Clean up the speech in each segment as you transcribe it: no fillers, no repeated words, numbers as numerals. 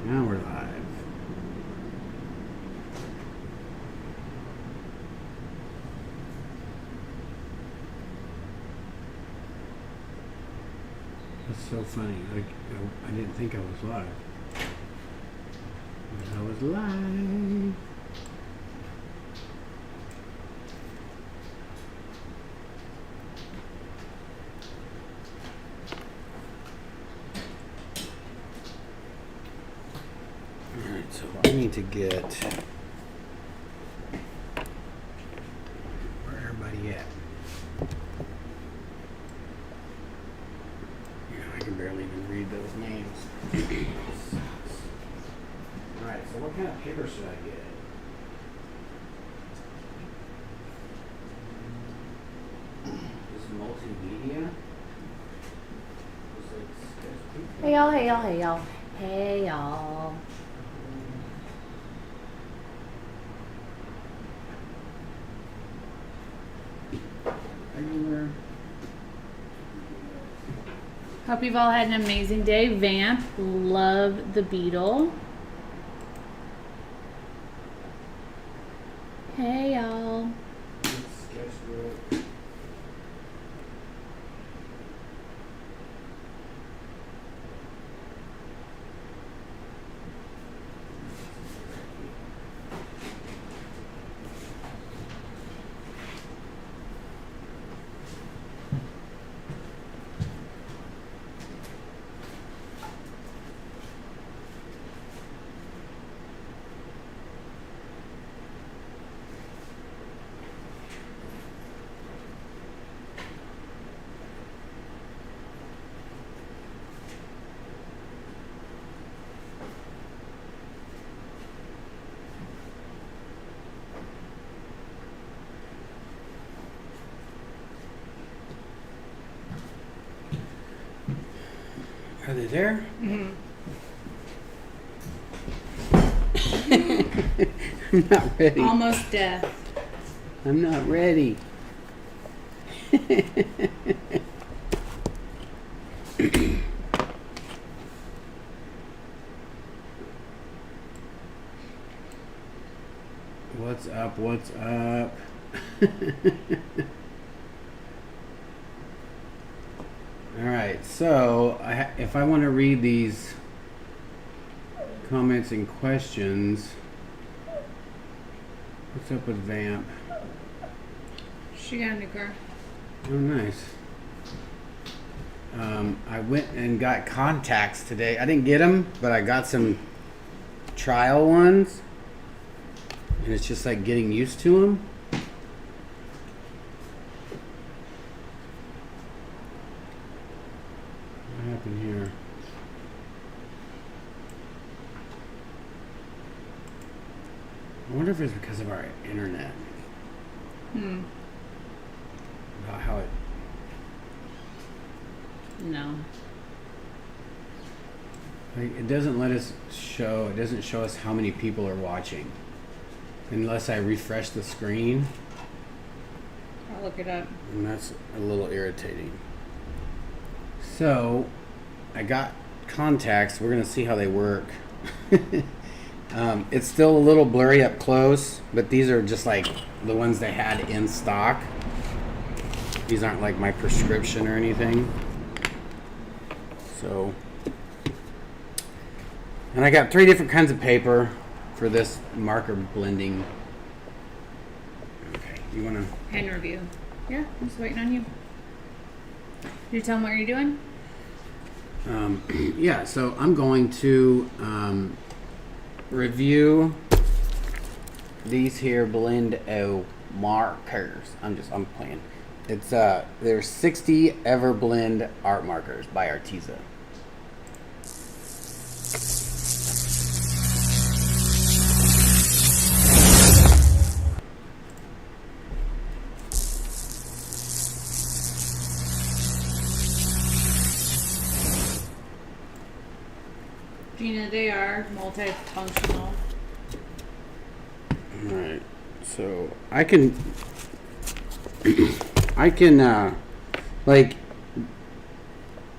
Now we're live. That's so funny. Like, I didn't think I was live. But I was live. Alright, so I need to get where everybody at. Yeah, I can barely even read those names. Alright, so what kind of paper should I get? This multimedia? Hey y'all, hey y'all, hey y'all, hey y'all. Regular. Hope you've all had an amazing day. Vamp, love the beetle. Hey y'all. Sketchbook. Are they there? Mm-hmm. I'm not ready. Almost death. I'm not ready. What's up? What's up? All right, so if I want to read these comments and questions, what's up with Vamp? She got a new car. Oh, nice. I went and got contacts today. I didn't get them, but I got some trial ones, and it's just like getting used to them. What happened here? I wonder if it's because of our internet. About how it. No. Like, it doesn't let us show. It doesn't show us how many people are watching, unless I refresh the screen, I'll look it up. and that's a little irritating. So, I got contacts. We're gonna see how they work. It's still a little blurry up close, but these are just like the ones they had in stock. These aren't like my prescription or anything. So, and I got 3 different kinds of paper for this marker blending. Okay, you wanna? Pen review. Yeah, I'm just waiting on you. Did you tell them what you're doing? Yeah, so I'm going to review these here Blend-O markers. I'm playing. It's there's 60 EverBlend art markers by Arteza. Gina, they are multifunctional. Alright, so I can like,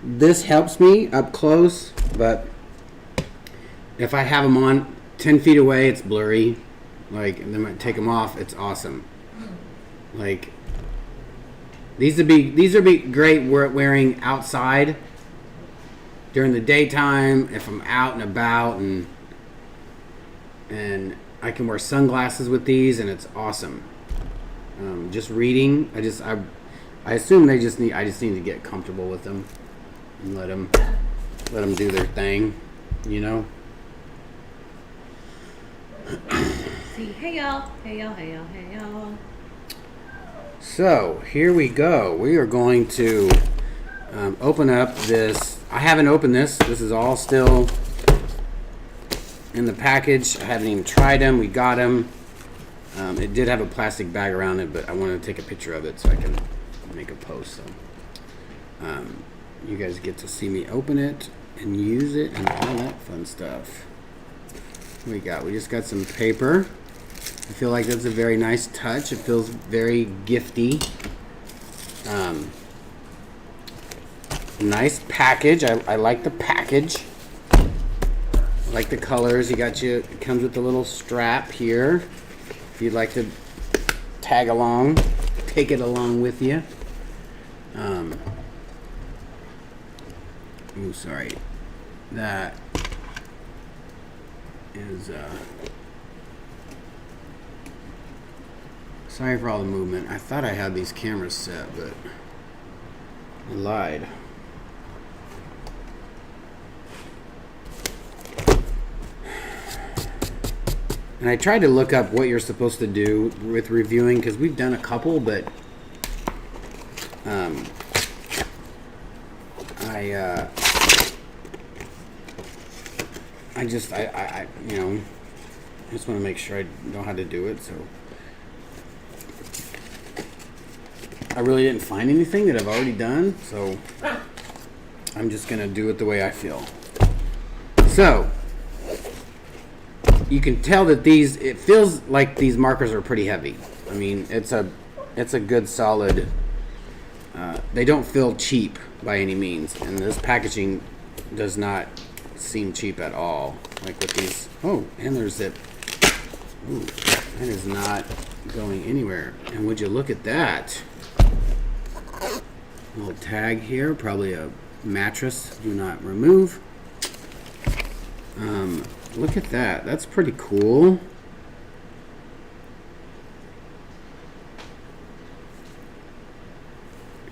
this helps me up close, but if I have them on 10 feet away, it's blurry. Like, and then I take them off, it's awesome. Like, these would be great wearing outside during the daytime if I'm out and about, and I can wear sunglasses with these, and it's awesome. Just reading, I assume I just need to get comfortable with them and let them do their thing, you know. See, hey y'all. So here we go. We are going to open up this. I haven't opened this. This is all still in the package. I haven't even tried them. We got them. It did have a plastic bag around it, but I wanted to take a picture of it so I can make a post. So you guys get to see me open it and use it and all that fun stuff. What we got? We just got some paper. I feel like that's a very nice touch. It feels very gifty. Nice package. I like the package. I like the colors. It comes with a little strap here. If you'd like to tag along, take it along with you. Oh, sorry. That is sorry for all the movement. I thought I had these cameras set, but I lied. And I tried to look up what you're supposed to do with reviewing, because we've done a couple, but I just want to make sure I know how to do it. So I really didn't find anything that I've already done, so I'm just gonna do it the way I feel. So you can tell that it feels like these markers are pretty heavy. I mean, it's a good solid. They don't feel cheap by any means, and this packaging does not seem cheap at all. Like with these. Oh, and there's zip. Ooh, that is not going anywhere. And would you look at that? A little tag here, probably a mattress. Do not remove. Look at that. That's pretty cool.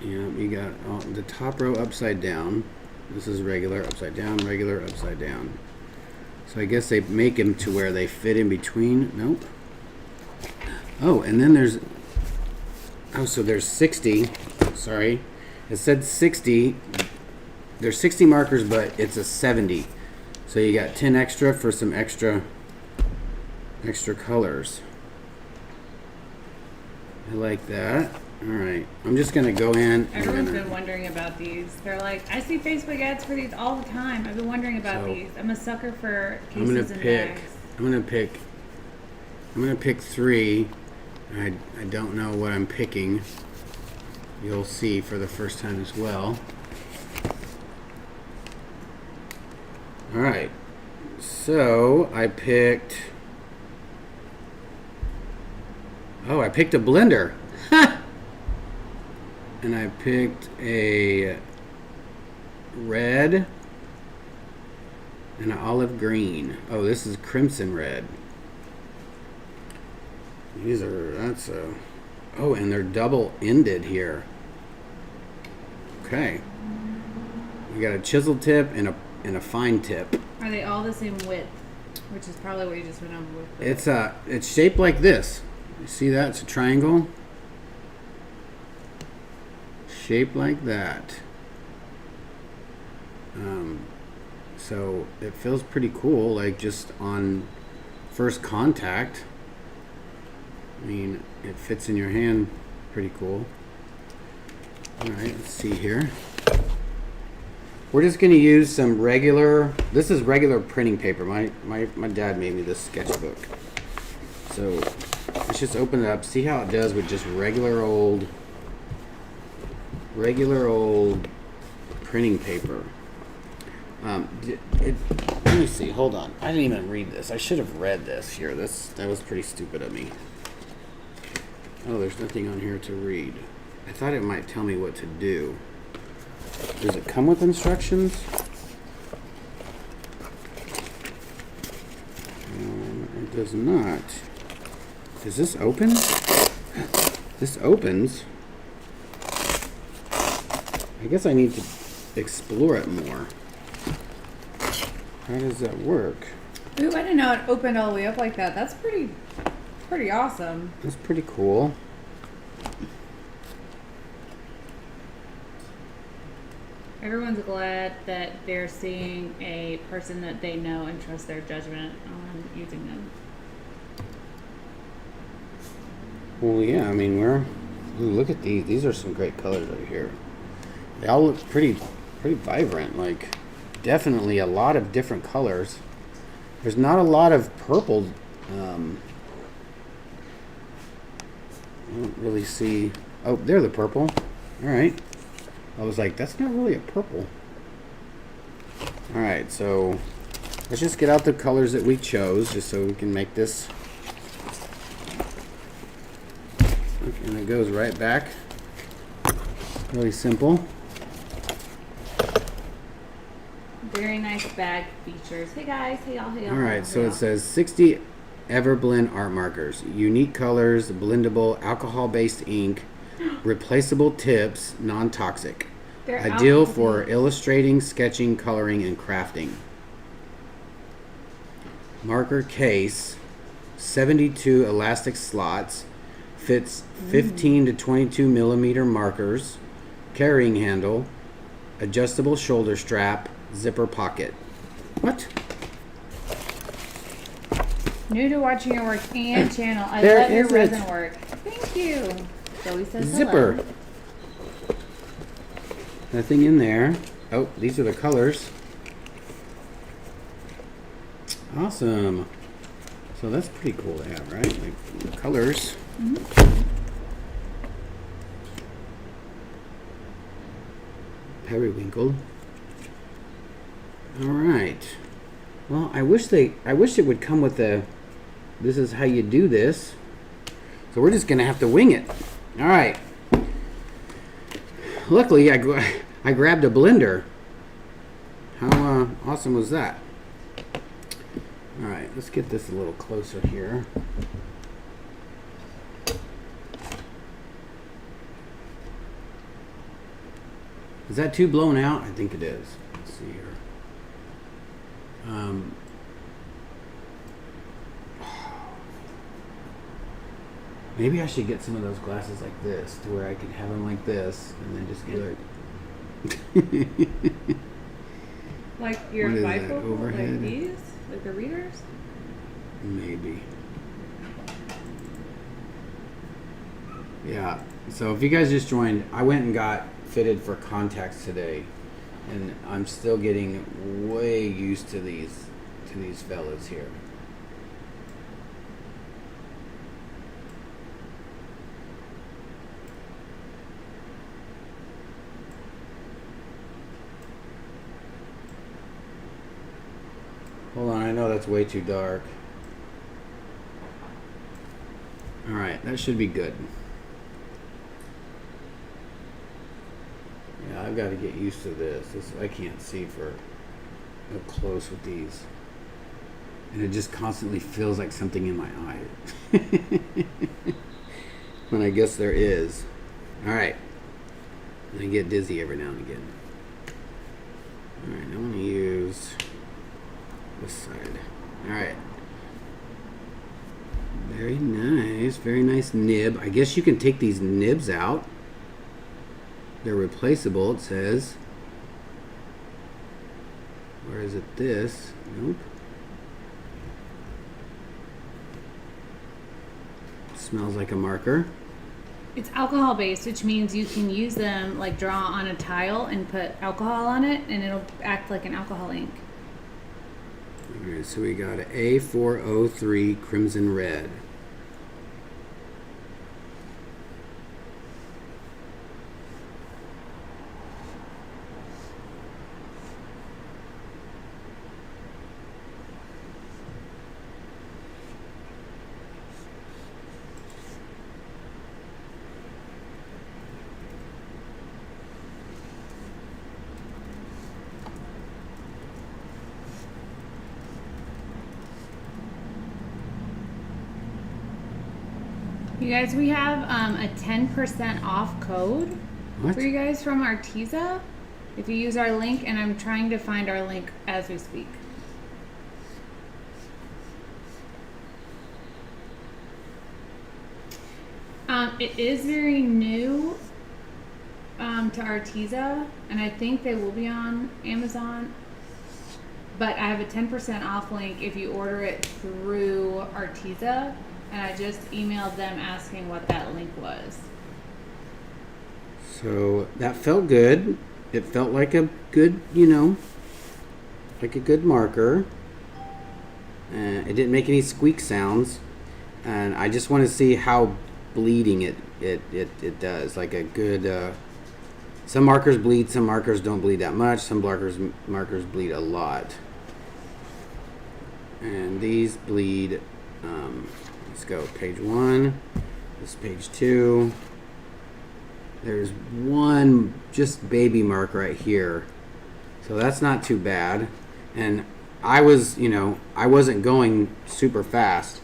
Yeah, you got the top row upside down. This is regular, upside down, regular, upside down. So I guess they make them to where they fit in between. Nope. Oh, and then there's... Oh, so there's 60. Sorry. It said 60. There's 60 markers, but it's a 70. So you got 10 extra for some extra colors. I like that. All right, I'm just gonna go in. Everyone's been wondering about these. They're like, I see Facebook ads for these all the time. I've been wondering about these. I'm a sucker for cases and bags. I'm gonna pick 3. I don't know what I'm picking. You'll see for the first time as well. All right, so I picked a blender. And I picked a red and an olive green. Oh, this is crimson red. Oh, and they're double ended here. Okay. We got a chisel tip and a fine tip. Are they all the same width? Which is probably what you just went over with. It's shaped like this. You see that? It's a triangle. Shaped like that. So it feels pretty cool, like just on first contact. I mean, it fits in your hand pretty cool. Alright, let's see here. We're just going to use some regular, this is regular printing paper. My dad made me this sketchbook. So let's just open it up, see how it does with just regular old printing paper. Let me me see. Hold on. I didn't even read this. I should have read this here. That was pretty stupid of me. Oh, there's nothing on here to read. I thought it might tell me what to do. Does it come with instructions? It does not. Does this open? This opens. I guess I need to explore it more. How does that work? Ooh, I didn't know it opened all the way up like that. That's pretty awesome. That's pretty cool. Everyone's glad that they're seeing a person that they know and trust their judgment on using them. Well, yeah, I mean, ooh, look at these. These are some great colors right here. They all look pretty vibrant. Like, definitely a lot of different colors. There's not a lot of purple. I don't really see. Oh, they're the purple. All right. I was like, that's not really a purple. All right, so let's just get out the colors that we chose, just so we can make this. And it goes right back. Really simple. Very nice bag features. Hey guys, hey y'all, hey y'all. All right, so it says 60 EverBlend art markers, unique colors, blendable, alcohol-based ink, replaceable tips, non-toxic. Ideal for illustrating, sketching, coloring, and crafting. Marker case, 72 elastic slots, fits 15 to 22 millimeter markers, carrying handle, adjustable shoulder strap, zipper pocket. What? New to watching your work and channel. I There love your is it. resin work. Thank you. Zoe says Zipper. hello. Nothing in there. Oh, these are the colors. Awesome. So that's pretty cool to have, right? Like the colors. Periwinkle. All right. Well, I wish it would come with a. This is how you do this. So we're just gonna have to wing it. All right. Luckily, I grabbed a blender. How awesome was that? All right, let's get this a little closer here. Is that too blown out? I think it is. Let's see here. Maybe I should get some of those glasses like this, to where I can have them like this, and then just get like. Like your What is that, bifocal, overhead? like these, like the readers. Maybe. Yeah. So if you guys just joined, I went and got fitted for contacts today, and I'm still getting way used to these fellas here. Hold on, I know that's way too dark. All right, that should be good. Yeah, I've got to get used to this. I can't see for up close with these. And it just constantly feels like something in my eye. When I guess there is. All right. I get dizzy every now and again. All right, I'm going to use this side. All right. Very nice nib. I guess you can take these nibs out. They're replaceable, it says. Where is it? This? Nope. Smells like a marker. It's alcohol based, which means you can use them like draw on a tile and put alcohol on it, and it'll act like an alcohol ink. Alright, so we got an A403 Crimson Red. You guys, we have a 10% off code What? for you guys from Arteza. If you use our link, and I'm trying to find our link as we speak. It is very new to Arteza, and I think they will be on Amazon. But I have a 10% off link if you order it through Arteza, and I just emailed them asking what that link was. So that felt good. It felt like a good, you know, like a good marker. It didn't make any squeak sounds, and I just want to see how bleeding it does. Like a good. Some markers bleed, some markers don't bleed that much. Some markers bleed a lot, and these bleed. Let's go page 1. This is page 2. There's one just baby mark right here, so that's not too bad. And I was, you know, I wasn't going super fast.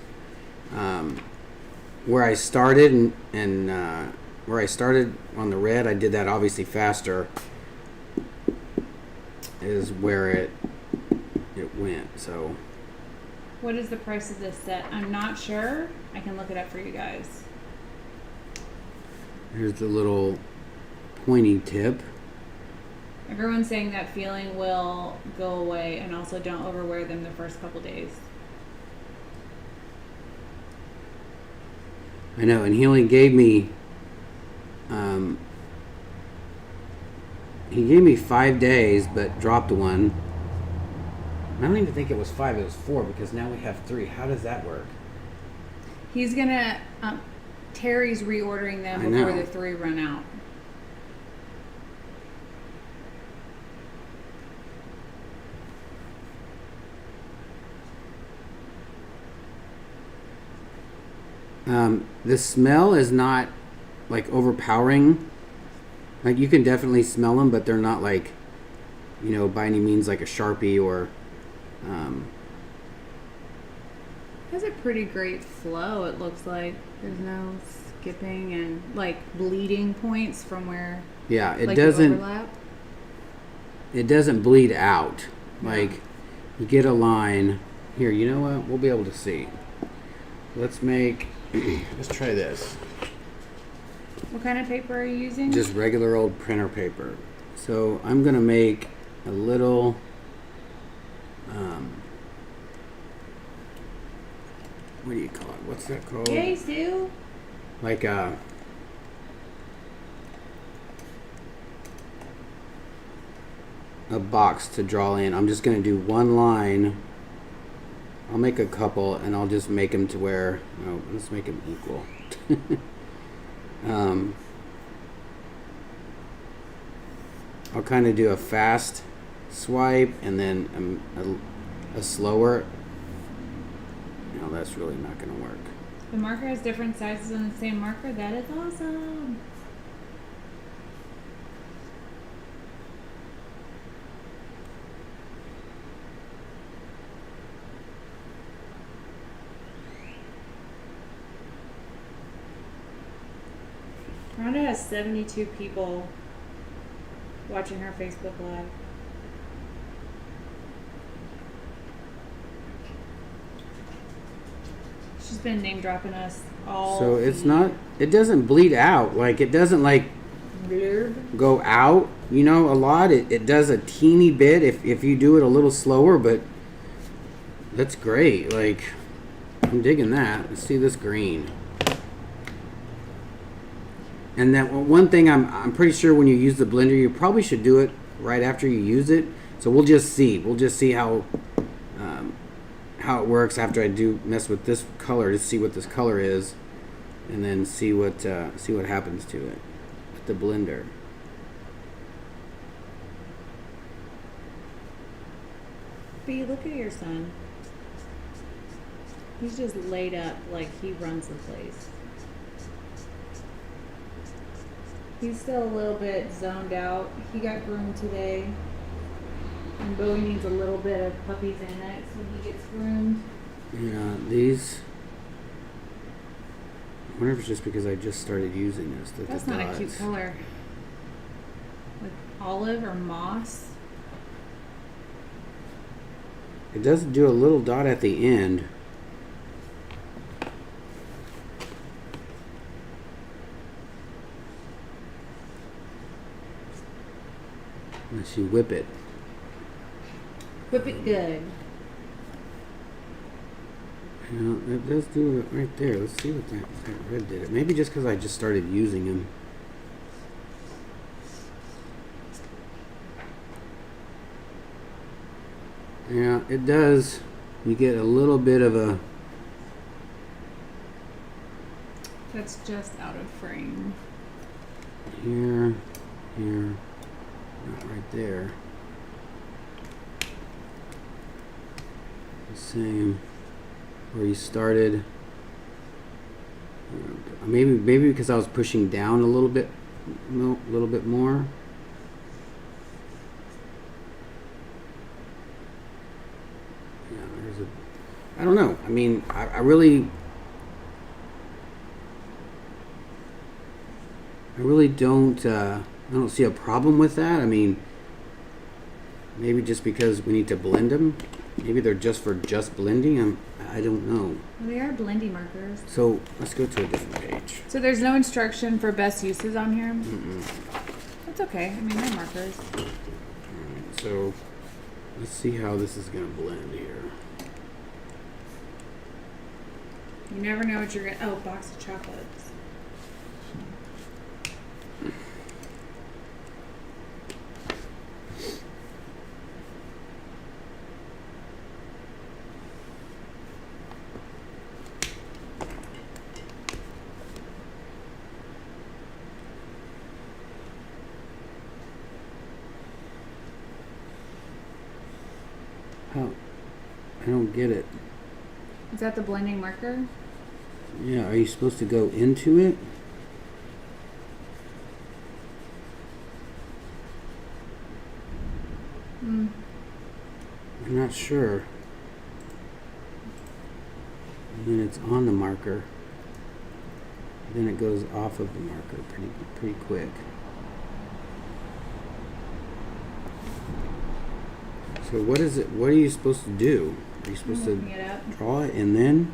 Where I started and where I started on the red, I did that obviously faster. Is where it went. So. What is the price of this set? I'm not sure. I can look it up for you guys. Here's the little pointy tip. Everyone's saying that feeling will go away, and also don't overwear them the first couple days. I know, and he only gave me, he gave me 5 days, but dropped one. I don't even think it was 5, it was 4, because now we have 3. How does that work? He's gonna, Terry's reordering them before the 3 run out. The smell is not like overpowering. Like you can definitely smell them, but they're not like, you know, by any means like a Sharpie or. Has a pretty great flow. It looks like there's no skipping and like bleeding points from where. Yeah, it like doesn't. Overlap. It doesn't bleed out. Like you get a line here. You know what? We'll be able to see. Let's make. Let's try this. What kind of paper are you using? Just regular old printer paper. So I'm gonna make a little. What do you call it? What's that called? Yay, Sue! Like a box to draw in. I'm just gonna do one line. I'll make a couple, and I'll just make them to where. No, let's make them equal. I'll kind of do a fast swipe and then a slower. No, that's really not going to work. The marker has different sizes on the same marker. That is awesome. Rhonda has 72 people watching her Facebook Live. She's been name dropping us all. So it's not. It doesn't bleed out. Like it doesn't like blurb. Go out. You know, a lot. It does a teeny bit if you do it a little slower, but that's great. Like I'm digging that. Let's see this green. And that one thing I'm pretty sure when you use the blender, you probably should do it right after you use it. So we'll just see. We'll just see how it works after I do mess with this color to see what this color is, and then see what happens to it with the blender. B, look at your son. He's just laid up like he runs the place. He's still a little bit zoned out. He got groomed today. And Bowie needs a little bit of puppy Xanax when he gets groomed. Yeah, these. wonder if it's just because I just started using this. That's not a cute color. Like olive or moss. It does do a little dot at the end. Unless you whip it. Whip it good. You know, it does do it right there. Let's see what that red did. It maybe just because I just started using them. Yeah, it does. You get a little bit of a... That's just out of frame. Here, not right there. The same where you started. Maybe because I was pushing down a little bit more. Yeah, there's a. I don't know. I mean, I really don't. I don't see a problem with that. I mean, maybe just because we need to blend them. Maybe they're just for blending. I don't know. Well, they are blendy markers. So let's go to a different page. So there's no instruction for best uses on here? That's okay. I mean, they're markers. Alright, so let's see how this is going to blend here. You never know what you're going to... Oh, box of chocolates. Oh, I don't get it. Is that the blending marker? Yeah, are you supposed to go into it? I'm not sure. And then it's on the marker. Then it goes off of the marker pretty quick. So what is it? What are you supposed to do? Are you supposed to draw it and then?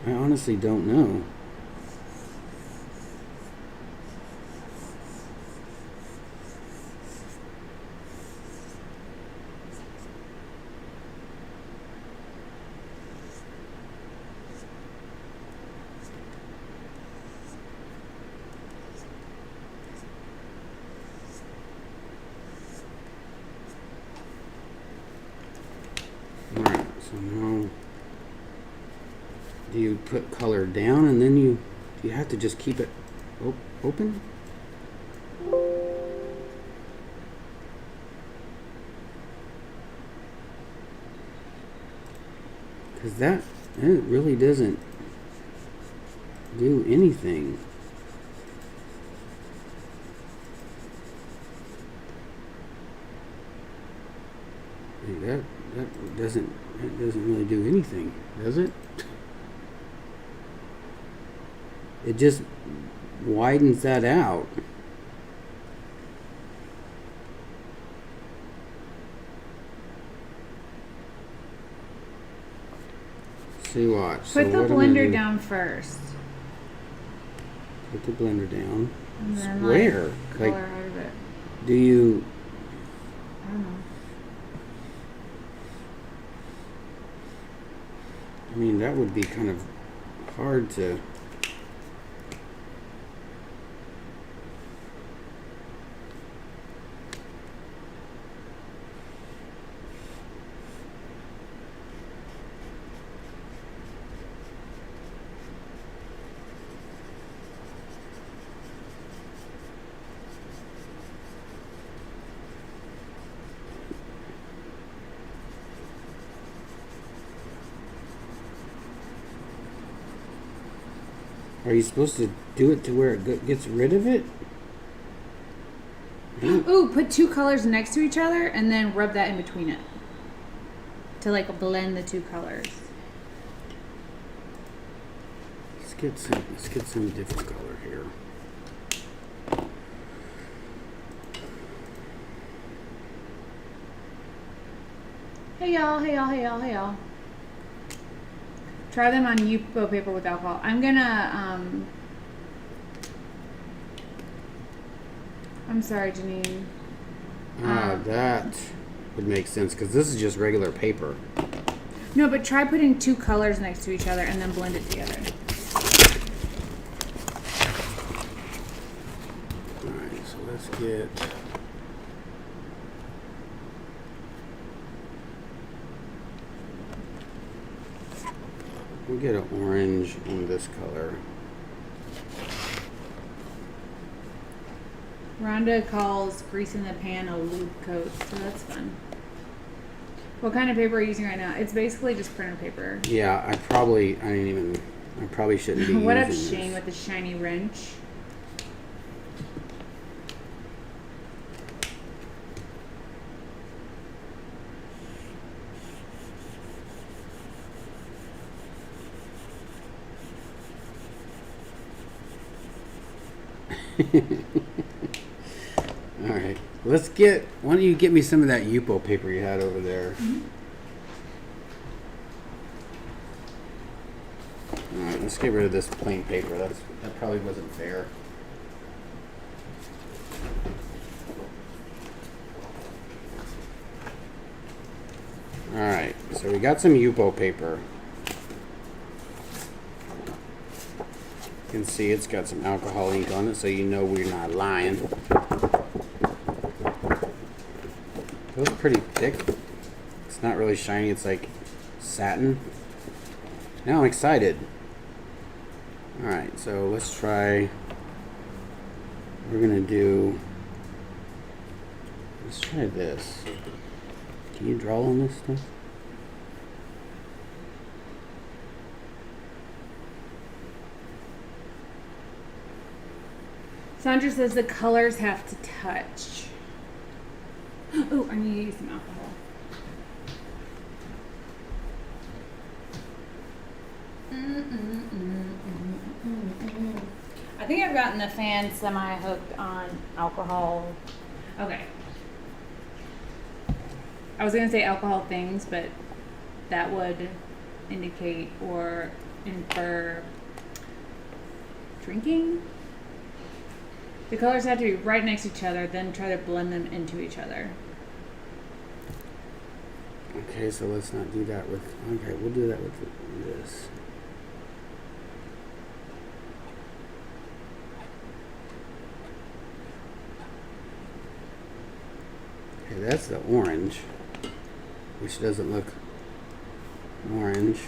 I honestly don't know. Alright, so now do you put color down and then do you have to just keep it open? Because that really doesn't do anything. That doesn't really do anything, does it? It just widens that out. See, watch. Put the blender down first. Put the blender down. And then Where? Color out of it. Do you? I don't know. I mean, that would be kind of hard to. Are you supposed to do it to where it gets rid of it? Ooh, put two colors next to each other and then rub that in between it. To like blend the two colors. let's get some different color here. Hey y'all, hey y'all, hey y'all, hey y'all. Try them on yupo paper with alcohol. I'm gonna, I'm sorry, Janine. That would make sense because this is just regular paper. No, but try putting two colors next to each other and then blend it together. Alright, so let's get... We'll get an orange in this color. Rhonda calls greasing the pan a lube coat, so that's fun. What kind of paper are you using right now? It's basically just printer paper. Yeah, I probably shouldn't be What up, using Shane, this. with the shiny wrench? All right, why don't you get me some of that yupo paper you had over there? Mm-hmm. All right, let's get rid of this plain paper. That probably wasn't fair. All right, so we got some yupo paper. You can see it's got some alcohol ink on it, so you know we're not lying. Feels pretty thick. It's not really shiny, it's like satin. Now I'm excited. Alright, so let's try. Let's try this. Can you draw on this stuff? Sandra says the colors have to touch. Oh, I need to use some alcohol. I think I've gotten the fan semi-hooked on alcohol. Okay. I was going to say alcohol things, but that would indicate or infer drinking. The colors have to be right next to each other, then try to blend them into each other. Okay, so let's not do that with... Okay, we'll do that with this. Okay, that's the orange, which doesn't look orange.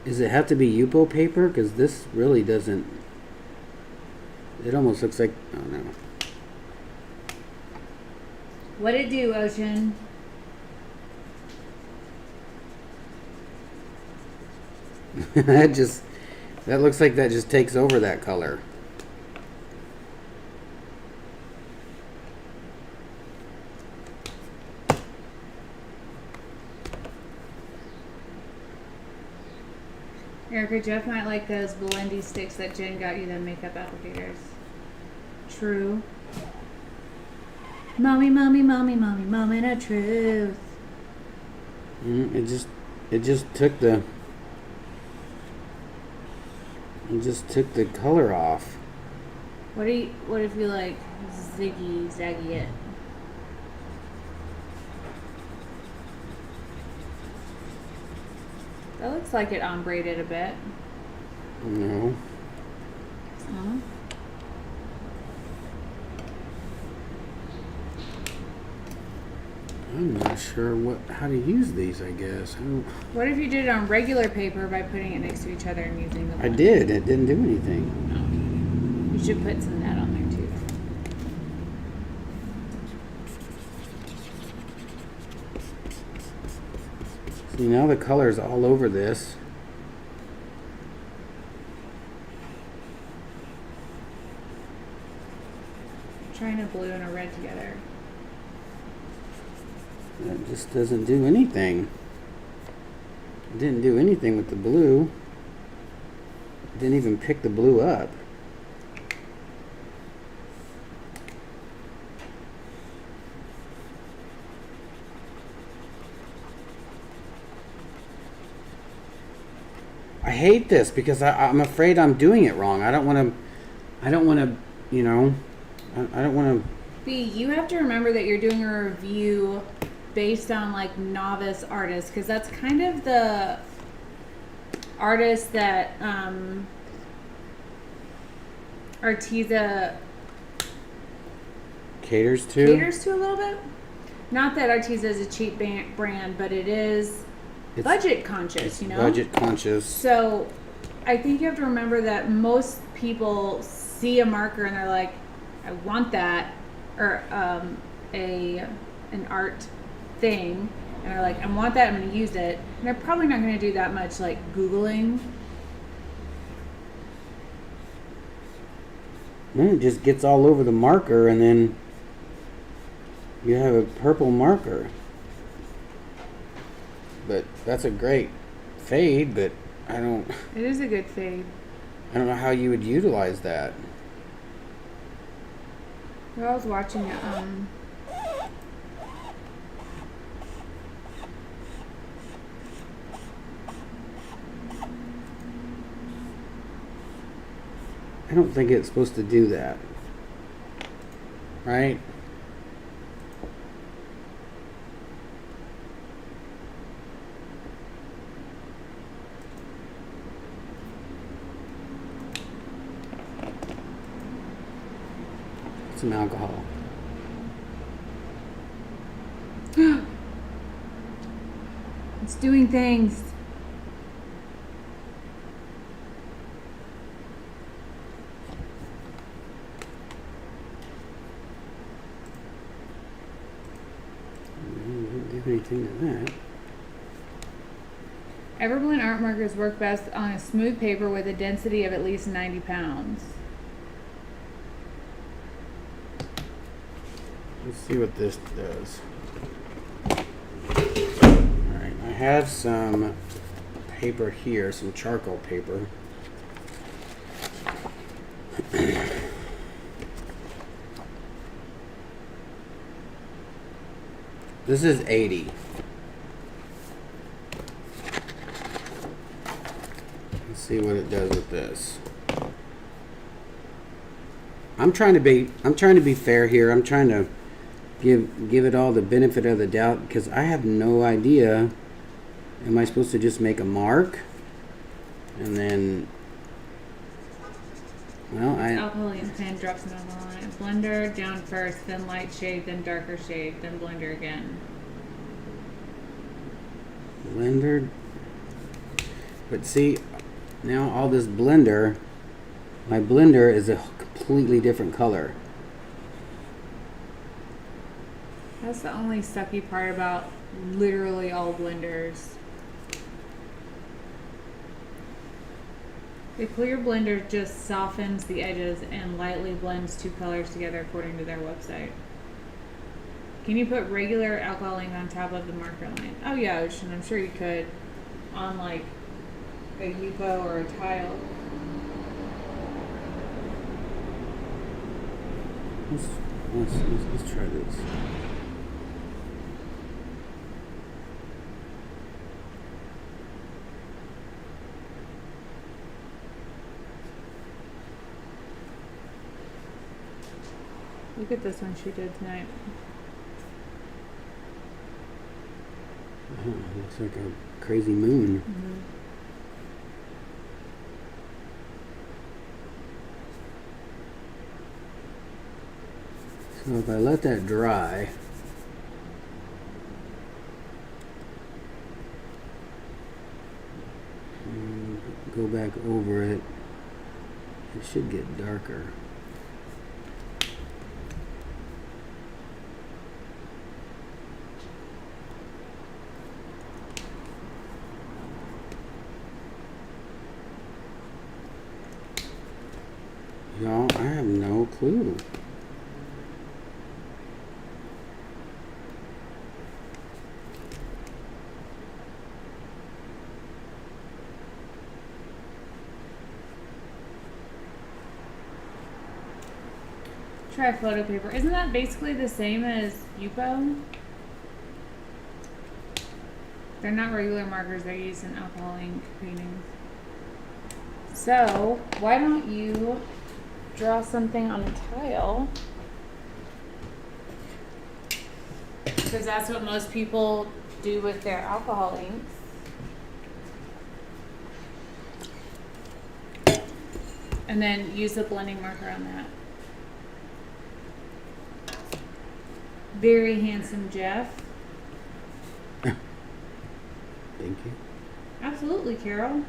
Does it have to be yupo paper? Because this really doesn't... It almost looks like... Oh, no. What'd it do, Ocean? That looks like that just takes over that color. Erica, Jeff might like those blendy sticks that Jen got you, the makeup applicators. True. Mommy, mommy, mommy, mommy, moment of truth. It just took the color off. What if you like ziggy zaggy it? That looks like it ombre-ed a bit. No. Huh? I'm not sure how to use these, I guess. What if you did it on regular paper by putting it next to each other and using the I did. It didn't do anything. You should put some of that on there too. See, now the color's all over this. Trying a blue and a red together. That just doesn't do anything. It didn't do anything with the blue. It didn't even pick the blue up. I hate this because I'm afraid I'm doing it wrong. I don't want to, you know, I don't want to. B, you have to remember that you're doing a review based on like novice artists, because that's kind of the artist that Arteza Caters to a little bit. Not that Arteza is a cheap brand, but it's budget conscious, you know? Budget conscious. So I think you have to remember that most people see a marker and they're like, I want that, or an art thing, and they're like, I want that, I'm going to use it. And they're probably not going to do that much like Googling. Then it just gets all over the marker, and then you have a purple marker. But that's a great fade, but I don't It is a good fade. know how you would utilize that. Well, I was watching I don't think it's supposed to do that. Right? Some alcohol. it's doing things. Didn't do anything to that. EverBlend art markers work best on a smooth paper with a density of at least 90 pounds. Let's see what this does. Alright, I have some paper here, some charcoal paper. This is 80. Let's see what it does with this. I'm trying to be fair here. I'm trying to give it all the benefit of the doubt, because I have no idea. Am I supposed to just make a mark and then, well, Alcohol in pen, drops in alcohol on it. Blender down first, then light shade, then darker shade, then blender again. blender, but see, now all this blender, my blender is a completely different color. That's the only sucky part about literally all blenders. The clear blender just softens the edges and lightly blends two colors together according to their website. Can you put regular alcohol ink on top of the marker line? Oh yeah, Ocean, I'm sure you could. On like a yupo or a tile. Let's try this. Look at this one she did tonight. Oh, it looks like a crazy moon. Mm-hmm. So if I let that dry, and go back over it, it should get darker. Y'all, I have no clue. try photo paper. Isn't that basically the same as yupo? They're not regular markers. They're used in alcohol ink paintings. So, why don't you draw something on a tile? Because that's what most people do with their alcohol inks. And then use the blending marker on that. Very handsome, Jeff. Thank you. Absolutely, Carol.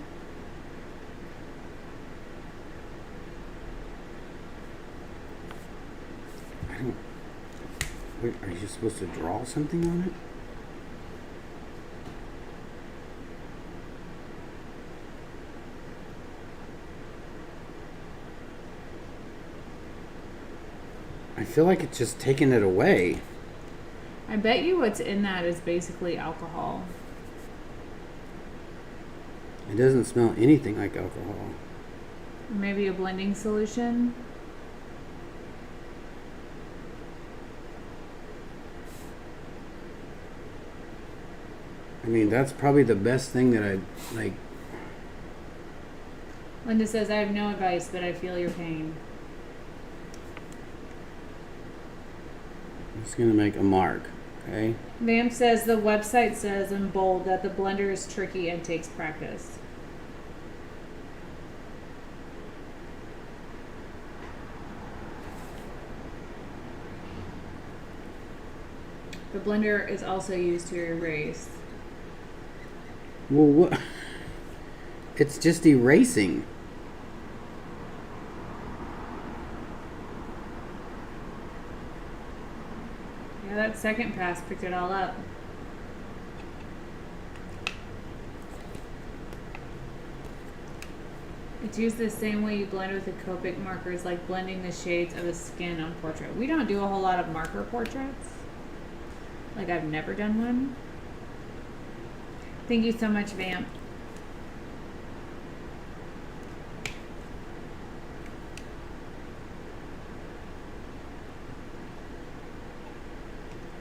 I don't. Wait, are you supposed to draw something on it? I feel like it's just taking it away. I bet you what's in that is basically alcohol. It doesn't smell anything like alcohol. Maybe a blending solution. I mean, that's probably the best thing that I like. Linda says, I have no advice, but I feel your pain. I'm just gonna make a mark, okay? Vamp says the website says in bold that the blender is tricky and takes practice. The blender is also used to erase. Well, what? It's just erasing. Yeah, that second pass picked it all up. It's used the same way you blend with the Copic markers, like blending the shades of the skin on portrait. We don't do a whole lot of marker portraits. Like, I've never done one. Thank you so much, Vamp.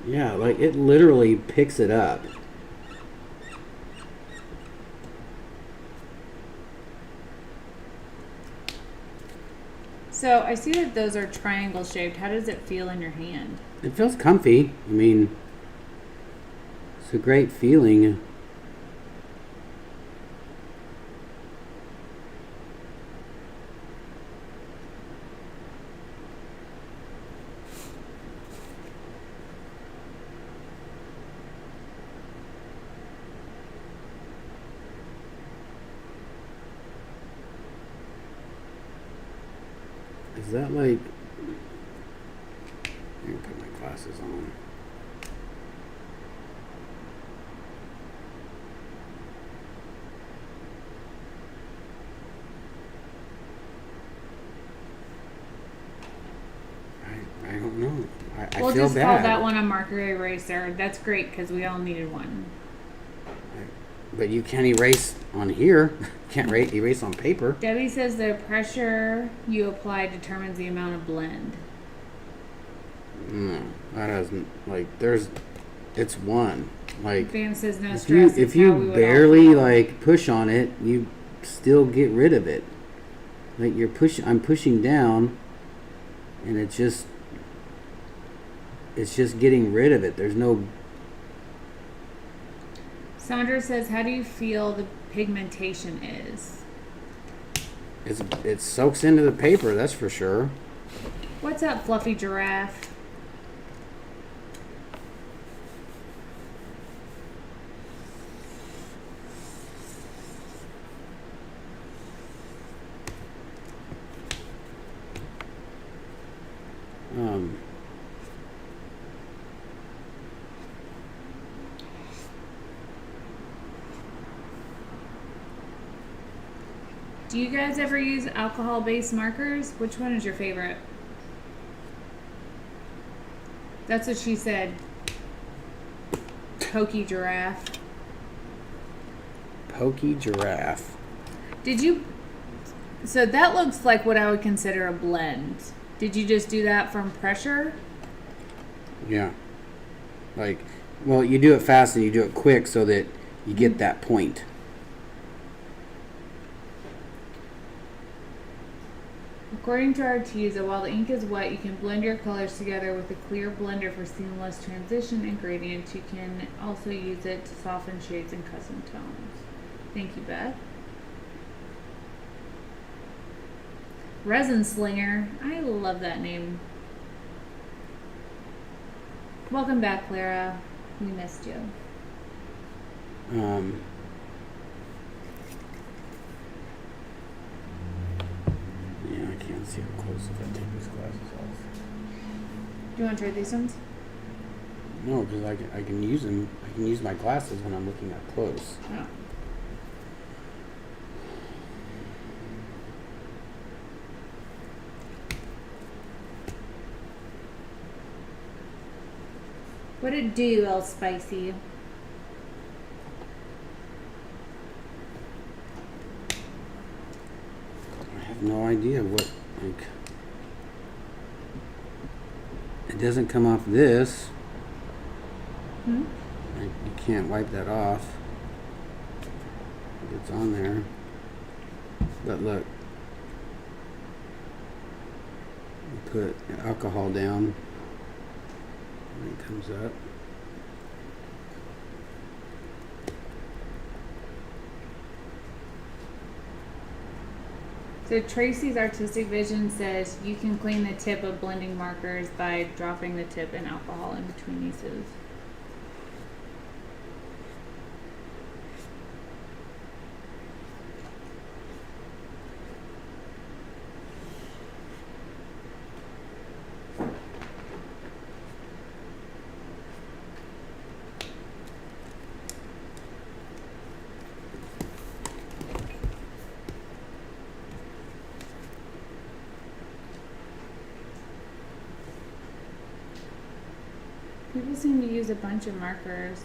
Yeah, like it literally picks it up. So I see that those are triangle shaped. How does it feel in your hand? It feels comfy. I mean, it's a great feeling. Is that like... Let me put my glasses on. I don't know. I We'll feel just bad. call that one a marker eraser. That's great because we all needed one. But you can't erase on here. Can't erase on paper. Debbie says the pressure you apply determines the amount of blend. No, that doesn't. Like, it's one. Like, Van says no if stress. you it's how we you would barely all follow. like push on it, you still get rid of it. Like I'm pushing down, and it's just getting rid of it. There's no. Sandra says, how do you feel the pigmentation is? It soaks into the paper. That's for sure. What's up, Fluffy Giraffe? Do you guys ever use alcohol-based markers? Which one is your favorite? That's what she said. Pokey Giraffe. Pokey Giraffe. Did you... So that looks like what I would consider a blend. Did you just do that from pressure? Yeah. Like, well, you do it fast and you do it quick so that you get that point. According to Arteza, while the ink is wet, you can blend your colors together with a clear blender for seamless transition and gradient. You can also use it to soften shades and custom tones. Thank you, Beth. Resin Slinger. I love that name. Welcome back, Clara. We missed you. Yeah, I can't see up close if I take these glasses off. Do you want to try these ones? No, because I can use them. I can use my glasses when I'm looking up close. Oh. What it do, El Spicy? I have no idea what, like, it doesn't come off this. Hmm? Like, you can't wipe that off. It's on there. But look, you put alcohol down, and it comes up. So Tracy's Artistic Vision says you can clean the tip of blending markers by dropping the tip in alcohol in between uses. People seem to use a bunch of markers.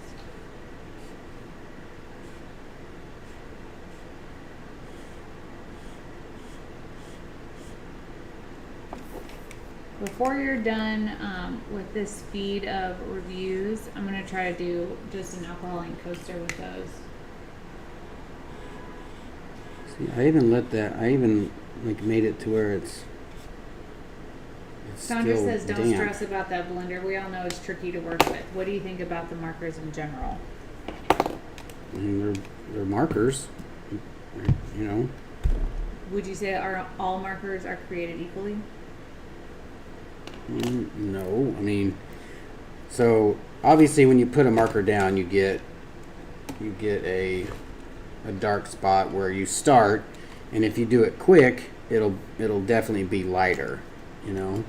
Before you're done with this feed of reviews, I'm going to try to do just an alcohol ink coaster with those. See, I even like made it to where it's Sandra still says don't damp. stress about that blender. We all know it's tricky to work with. What do you think about the markers in general? I mean, they're markers, you know. Would you say all markers are created equally? No, I mean, so obviously when you put a marker down, you get a dark spot where you start, and if you do it quick, it'll definitely be lighter, you know.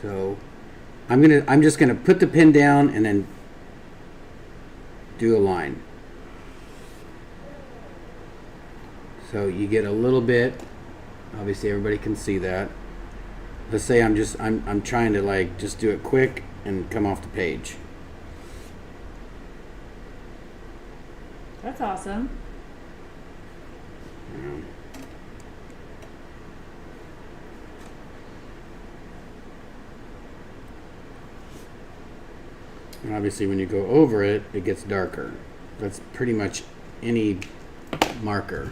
So I'm just gonna put the pen down and then do a line. So you get a little bit. Obviously, everybody can see that. Let's say I'm trying to like just do it quick and come off the page. That's awesome. And obviously, when you go over it, it gets darker. That's pretty much any marker.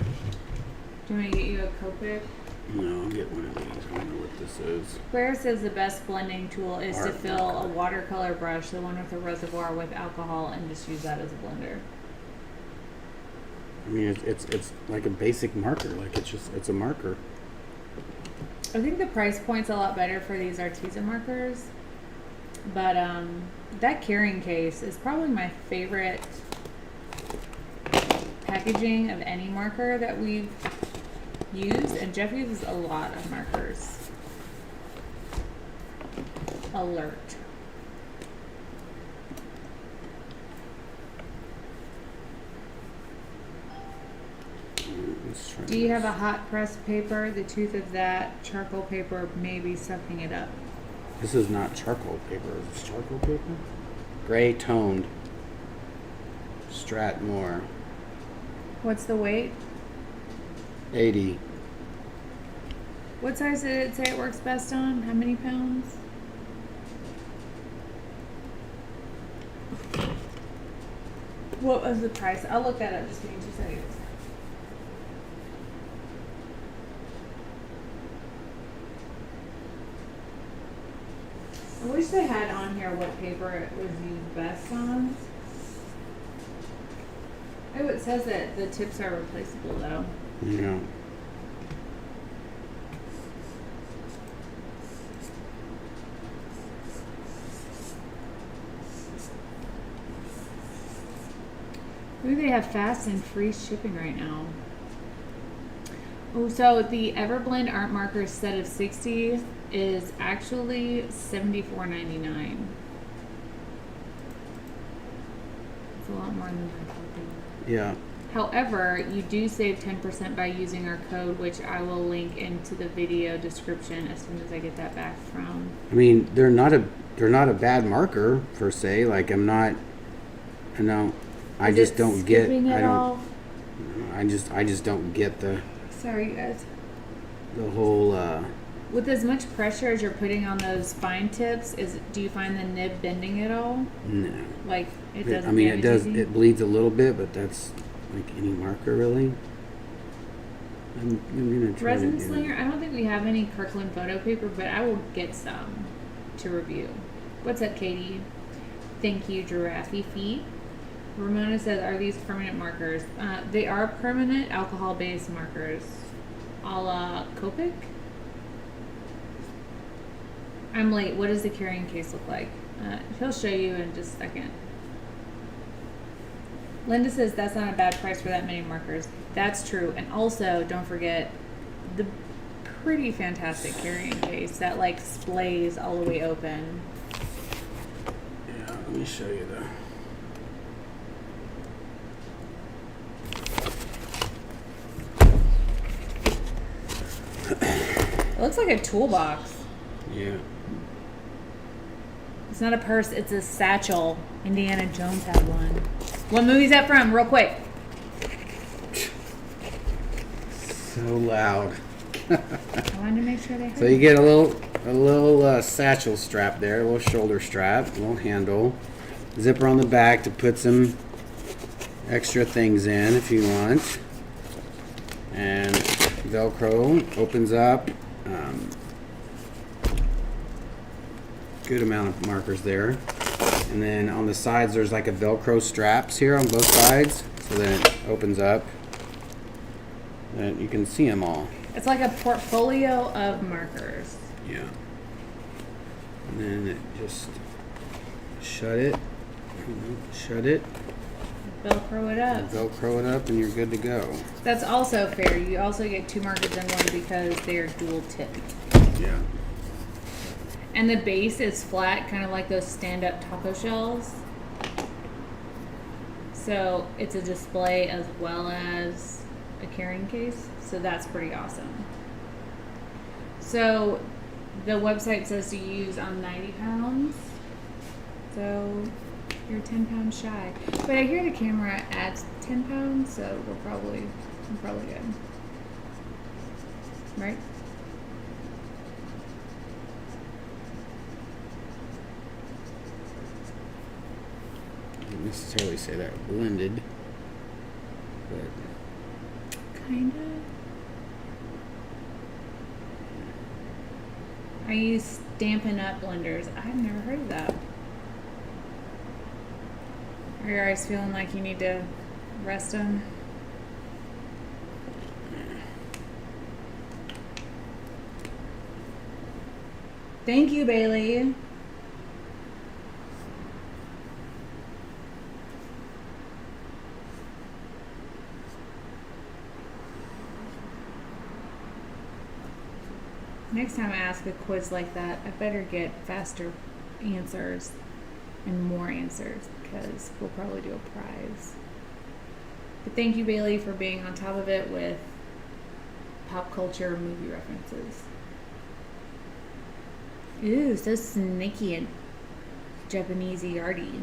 Do you want me to get you a Copic? No, I'll get one of these. I don't know what this is. Claire says the best blending tool is to Art fill marker. a watercolor brush, the one with a reservoir with alcohol, and just use that as a blender. I mean, it's like a basic marker. Like it's a marker. I think the price point's a lot better for these Arteza markers, but that carrying case is probably my favorite packaging of any marker that we've used, and Jeff uses a lot of markers. Alert. Let's try Do you this. have a hot press paper? The tooth of that charcoal paper may be sucking it up. This is not charcoal paper. Is this charcoal paper? Gray toned. Stratmore. What's the weight? 80. What size did it say it works best on? How many pounds? What was the price? I'll look that up. Just give me 2 seconds. I wish they had on here what paper it was used best on. Oh, it says that the tips are replaceable though. Yeah. Maybe they have fast and free shipping right now. Oh, so the EverBlend art markers set of 60 is actually $74.99. It's a lot more than I thought they were. Yeah. However, you do save 10% by using our code, which I will link into the video description as soon as I get that back from. I mean, they're not a bad marker per se. Like I just don't get. I just don't get the. Sorry, guys. The whole. With as much pressure as you're putting on those fine tips, do you find the nib bending at all? No. Like it doesn't. I mean, it does. Easy? It bleeds a little bit, but that's like any marker really. I'm gonna try Resin to do Slinger. I don't think we have any Kirkland photo paper, but I will get some to review. What's up, Katie? Thank you, Giraffe Feet. Ramona says, "Are these permanent markers?" They are permanent alcohol-based markers, a la Copic. I'm late. What does the carrying case look like? He'll show you in just a second. Linda says that's not a bad price for that many markers. That's true. And also, don't forget the pretty fantastic carrying case that like splays all the way open. Yeah, let me show you the. It looks like a toolbox. Yeah. It's not a purse, it's a satchel. Indiana Jones had one. What movie's that from? Real quick. So loud. I wanted to make sure they heard. So you get a little satchel strap there, a little shoulder strap, a little handle, zipper on the back to put some extra things in if you want, and Velcro opens up. Good amount of markers there, and then on the sides there's like a Velcro straps here on both sides, so then it opens up and you can see them all. It's like a portfolio of markers. Yeah. And then it just shut it, Velcro it up. Velcro it up, and you're good to go. That's also fair. You also get 2 markers in one because they're dual tipped. Yeah. And the base is flat, kind of like those stand-up taco shells. So it's a display as well as a carrying case. So that's pretty awesome. So the website says to use on 90 pounds. So you're 10 pounds shy. But I hear the camera adds 10 pounds, so I'm probably good. Right? I wouldn't necessarily say that blended, but Kinda. I use Stampin' Up blenders. I've never heard of that. Are your eyes feeling like you need to rest them? Thank you, Bailey. Next time I ask a quiz like that, I better get faster answers and more answers because we'll probably do a prize. But thank you, Bailey, for being on top of it with pop culture movie references. Ooh, so sneaky and Japanesey arty.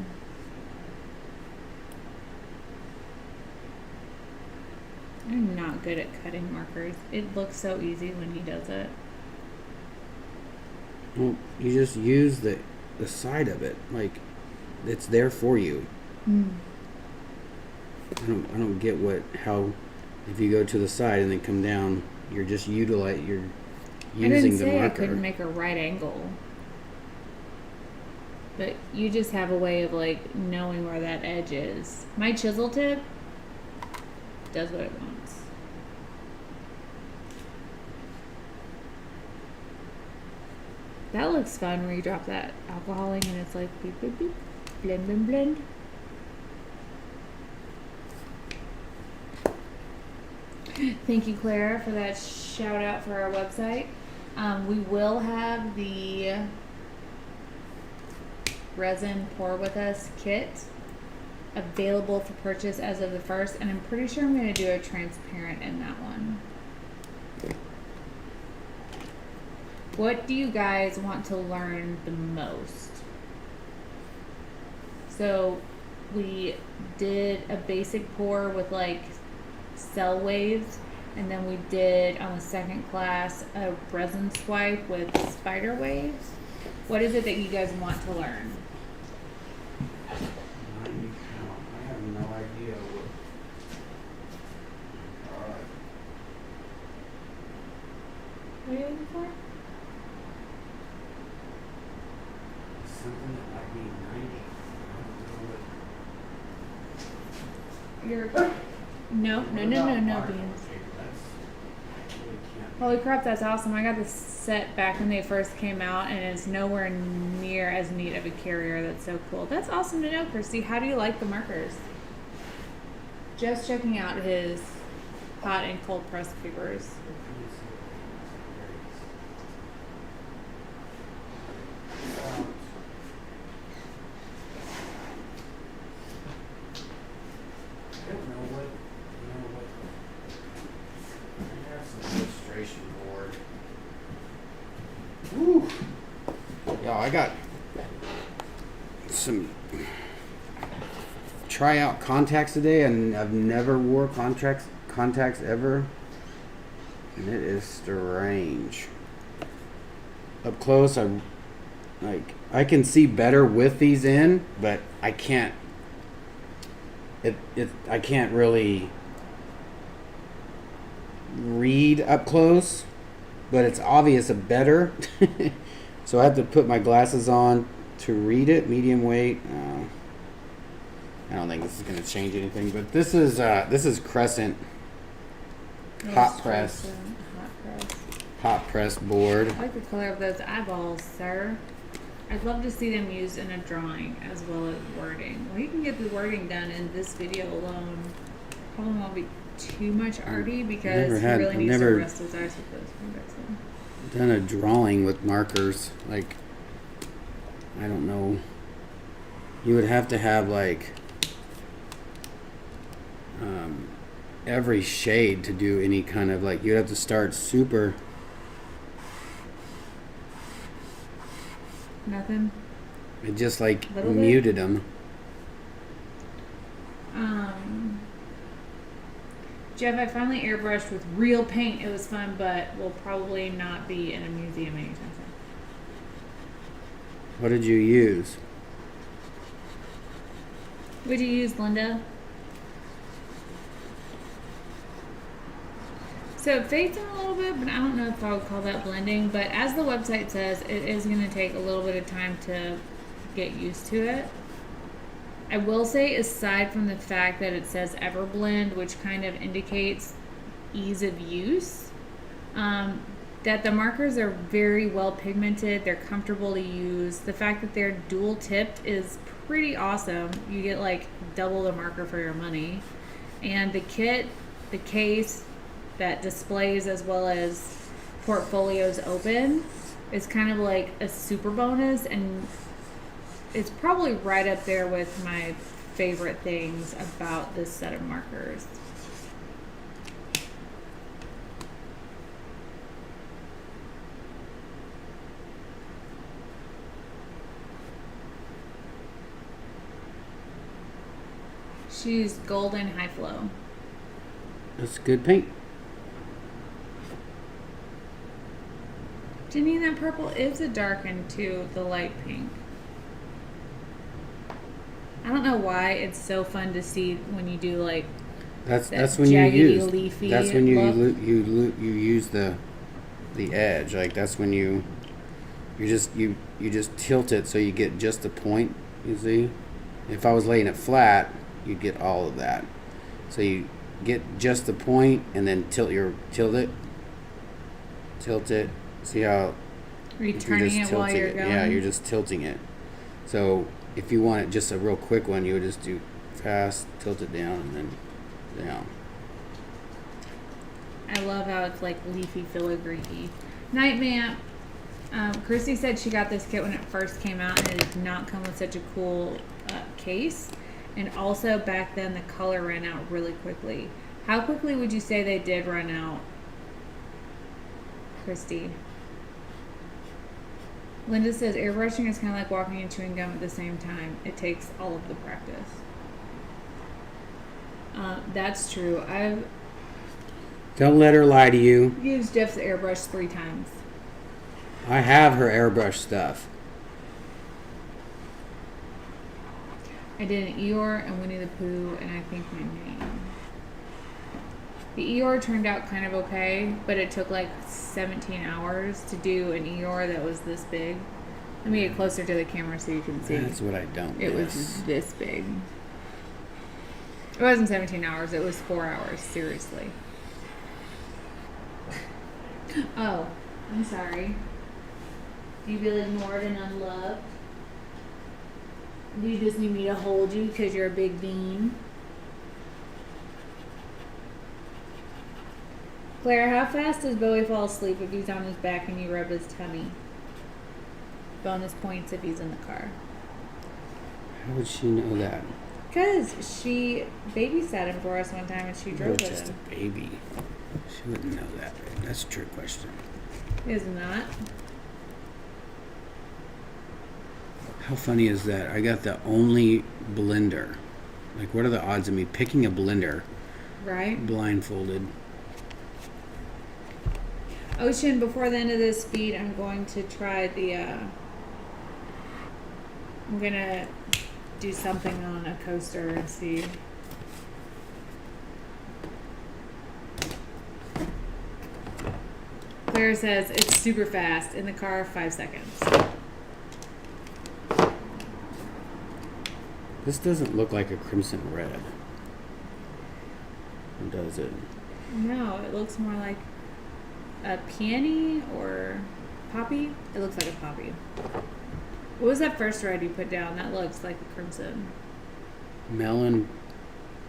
I'm not good at cutting markers. It looks so easy when he does it. Well, you just use the side of it. Like, it's there for you. I don't get how if you go to the side and then come down, you're just you're using I didn't the say marker. I couldn't make a right angle. But you just have a way of like knowing where that edge is. My chisel tip does what it wants. That looks fun where you drop that alcohol in and it's like beep beep beep, blend blend blend. Thank you, Clara, for that shout out for our website. We will have the resin pour with us kit available for purchase as of the 1st, and I'm pretty sure I'm going to do a transparent in that one. What do you guys want to learn the most? So we did a basic pour with like cell waves, and then we did on the second class a resin swipe with spider waves. What is it that you guys want to learn? I have no idea what. What are you looking for? Something that might be 90. You're no beans. Holy crap, that's awesome. I got this set back when they first came out, and it's nowhere near as neat of a carrier. That's so cool. That's awesome to know, Christy. How do you like the markers? Just checking out his hot and cold press papers. I don't know what. I have some illustration board. Woo! Yeah, I got some tryout contacts today, and I've never wore contacts ever, and it is strange. Up close, I can see better with these in, but I can't. I can't really read up close, but it's obvious better. So I have to put my glasses on to read it. Medium weight. I don't think this is going to change anything, but this is Crescent hot press board. I like the color of those eyeballs, sir. I'd love to see them used in a drawing as well as wording. Well, you can get the wording done in this video alone. Probably won't be too much arty because he really needs to rest his eyes with those. Done a drawing with markers. Like, I don't know. You would have to have like every shade to do any kind of like. You'd have to start super. Nothing. It just like muted them. Jeff, I finally airbrushed with real paint. It was fun, but will probably not be in a museum anytime soon. What did you use? What did you use, Linda? So it fades in a little bit, but I don't know if I would call that blending. But as the website says, it is going to take a little bit of time to get used to it. I will say, aside from the fact that it says EverBlend, which kind of indicates ease of use, that the markers are very well pigmented. They're comfortable to use. The fact that they're dual tipped is pretty awesome. You get like double the marker for your money. And the kit, the case that displays as well as portfolios open is kind of like a super bonus, and it's probably right up there with my favorite things about this set of markers. She's golden high flow. That's good paint. Jenny, that purple is a darken to the light pink. I don't know why it's so fun to see when you do like That's when you jaggedy, use. leafy That's when you look. you use the edge. Like that's when you just tilt it so you get just the point. You see, if I was laying it flat, you'd get all of that. So you get just the point and then tilt it. See how Are you if turning just it while tilting you're it. going? Yeah, you're just tilting it. So if you want it just a real quick one, you would just do fast, tilt it down, and then down. I love how it's like leafy filigree. Night Vamp. Christy said she got this kit when it first came out and it did not come with such a cool case. And also back then the color ran out really quickly. How quickly would you say they did run out, Christy? Linda says airbrushing is kind of like walking and chewing gum at the same time. It takes all of the practice. That's true. I've Don't let her lie to you. used Jeff's airbrush 3 times. I have her airbrush stuff. I did an Eeyore and Winnie the Pooh and I think my name. The Eeyore turned out kind of okay, but it took like 17 hours to do an Eeyore that was this big. Let me get closer to the camera so you can see. That's what I don't It miss. was this big. It wasn't 17 hours, it was 4 hours, seriously. Oh, I'm sorry. Do you feel ignored and unloved? Do you just need me to hold you because you're a big bean? Claire, how fast does Bowie fall asleep if he's on his back and you rub his tummy? Bonus points if he's in the car. How would she know that? Because she babysat him for us one time and she He drove was with just him. a baby. She wouldn't know that. That's a trick question. Is not. How funny is that? I got the only blender. Like, what are the odds of me picking a blender Right? blindfolded? Ocean, before the end of this feed, I'm going to try the, I'm going to do something on a coaster and see. Claire says it's super fast. In the car, 5 seconds. This doesn't look like a crimson red. Or does it? No, it looks more like a peony or poppy. It looks like a poppy. What was that first red you put down? That looks like a crimson. Melon.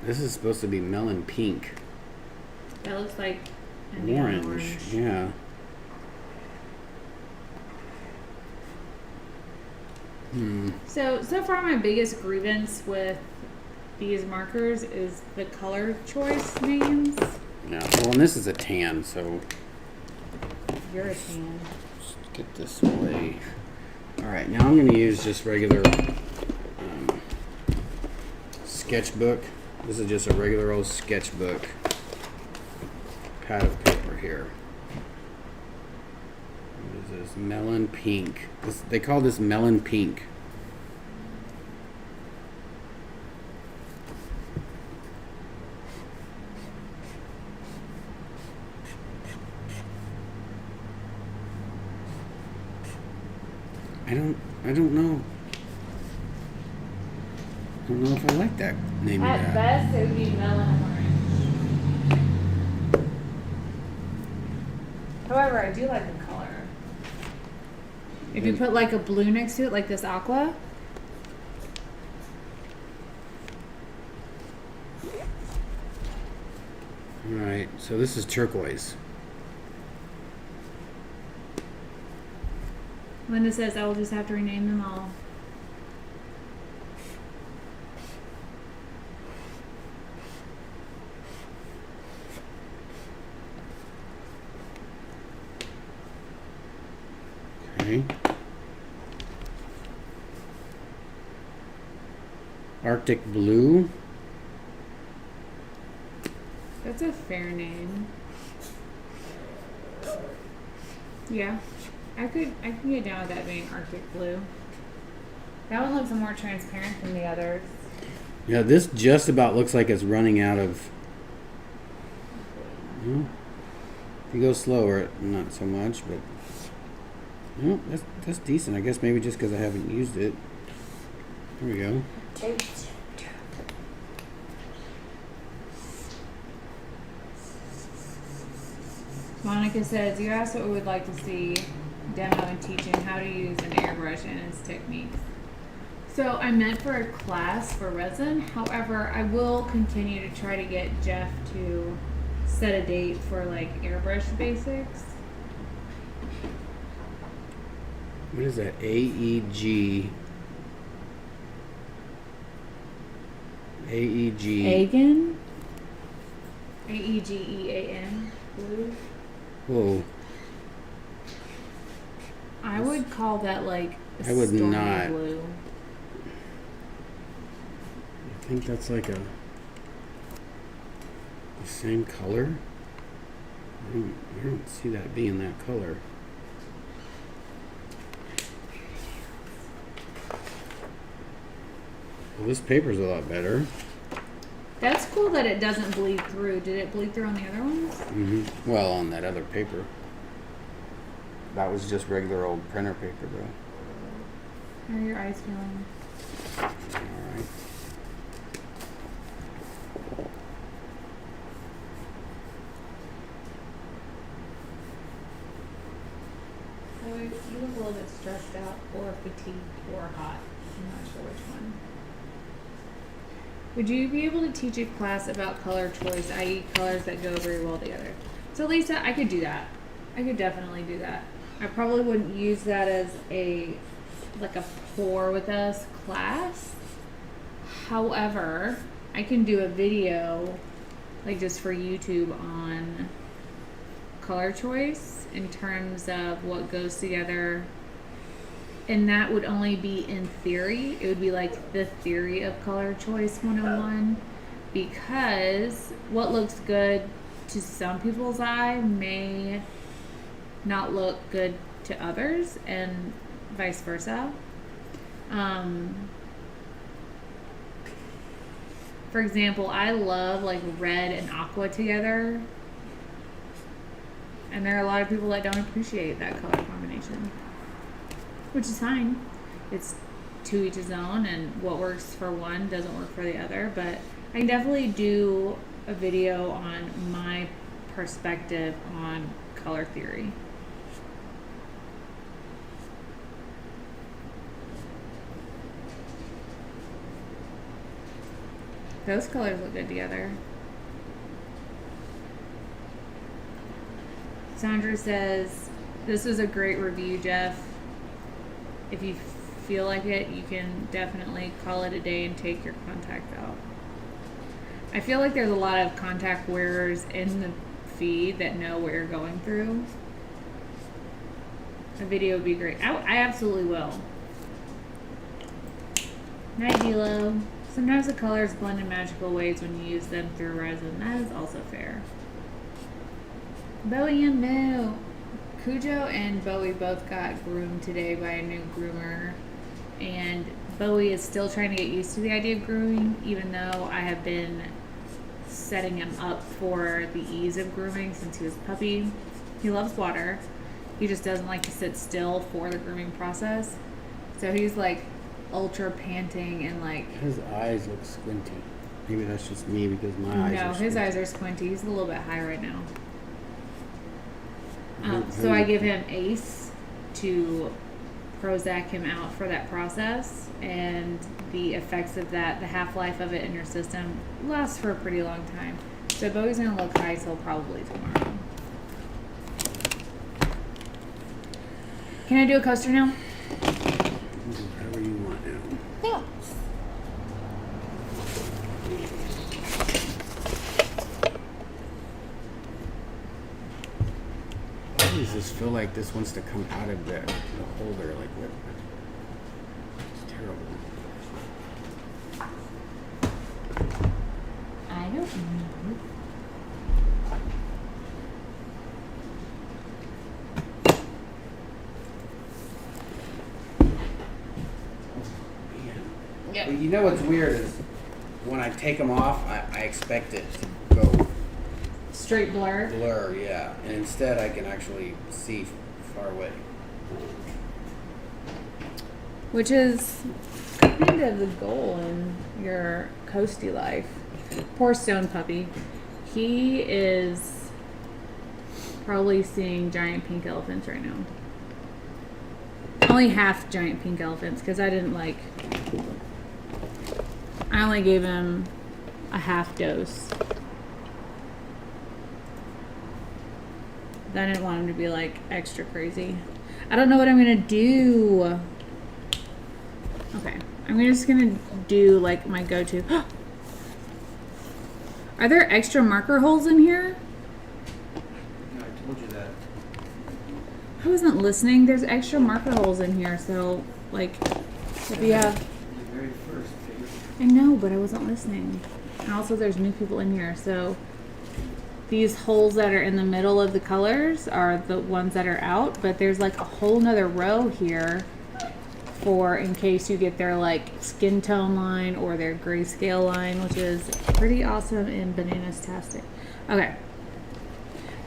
This is supposed to be melon pink. That looks like a neon orange. Yeah. So far my biggest grievance with these markers is the color choice names. Yeah. Well, and this is a tan, so You're a tan. let's get this away. All right, now I'm going to use just regular sketchbook. This is just a regular old sketchbook pad of paper here. What is this? Melon pink. They call this melon pink. I don't know. I don't know if I like that name. At best, it would be melon orange. However, I do like the color. If you put like a blue next to it, like this aqua. All right, so this is turquoise. Linda says I will just have to rename them all. Okay. Arctic blue. That's That's a fair name. Yeah. I can get down with that being Arctic blue. That one looks more transparent than the others. Yeah, this just about looks like it's running out of. Well, if you go slower, not so much, but no, that's decent. I guess maybe just because I haven't used it. There we go. Monica says, you asked what we would like to see demo and teaching how to use an airbrush and its techniques. So I meant for a class for resin. However, I will continue to try to get Jeff to set a date for like airbrush basics. What is that? AEG. AEG. Aegean? AEGEAN. Blue. Whoa. I would call that like I would stormy not. blue. I think that's like the same color. I don't see that being that color. Well, this paper's a lot better. That's cool that it doesn't bleed through. Did it bleed through on the other ones? Mm-hmm. Well, on that other paper. That was just regular old printer paper, though. How are your eyes feeling? All right. Oh, you look a little bit stressed out or fatigued or hot. I'm not sure which one. Would you be able to teach a class about color choice, i.e. colors that go very well together? So Lisa, I could do that. I could definitely do that. I probably wouldn't use that as a pour with us class. However, I can do a video like just for YouTube on color choice in terms of what goes together. And that would only be in theory. It would be like the theory of color choice 101, because what looks good to some people's eye may not look good to others, and vice versa. For example, I love like red and aqua together, and there are a lot of people that don't appreciate that color combination, which is fine. It's to each his own, and what works for one doesn't work for the other. But I can definitely do a video on my perspective on color theory. Those colors look good together. Sandra says, this was a great review, Jeff. If you feel like it, you can definitely call it a day and take your contact out. I feel like there's a lot of contact wearers in the feed that know what you're going through. A video would be great. I absolutely will. Night, Dilo. Sometimes the colors blend in magical ways when you use them through resin. That is also fair. Bowie and Moo. Cujo and Bowie both got groomed today by a new groomer. And Bowie is still trying to get used to the idea of grooming, even though I have been setting him up for the ease of grooming since he was a puppy. He loves water. He just doesn't like to sit still for the grooming process. So he's like ultra panting and like... His eyes look squinty. Maybe that's just me because my eyes are squinty. No, his eyes are squinty. He's a little bit high right now. So I give him Ace to Prozac him out for that process, and the effects of that, the half-life of it in your system, lasts for a pretty long time. So Bowie's gonna look high till probably tomorrow. Can I do a coaster now? Whatever you want now. Thanks. Why does this feel like this wants to come out of the holder? Like what? It's terrible. I don't know. Yep. But you know what's weird is when I take them off, I expect it to go Straight blur. blur, yeah. And instead I can actually see far away. Which is kind of the goal in your coasty life. Poor Stone Puppy. He is probably seeing giant pink elephants right now. Only half giant pink elephants because I only gave him a half dose. I didn't want him to be like extra crazy. I don't know what I'm gonna do. Okay, I'm just gonna do like my go-to. Are there extra marker holes in here? No, I told you that. I wasn't listening. There's extra marker holes in here, so like if you have. The very first figure. I know, but I wasn't listening. And also, there's new people in here, so these holes that are in the middle of the colors are the ones that are out. But there's like a whole nother row here for in case you get their like skin tone line or their grayscale line, which is pretty awesome in Bananas-tastic. Okay,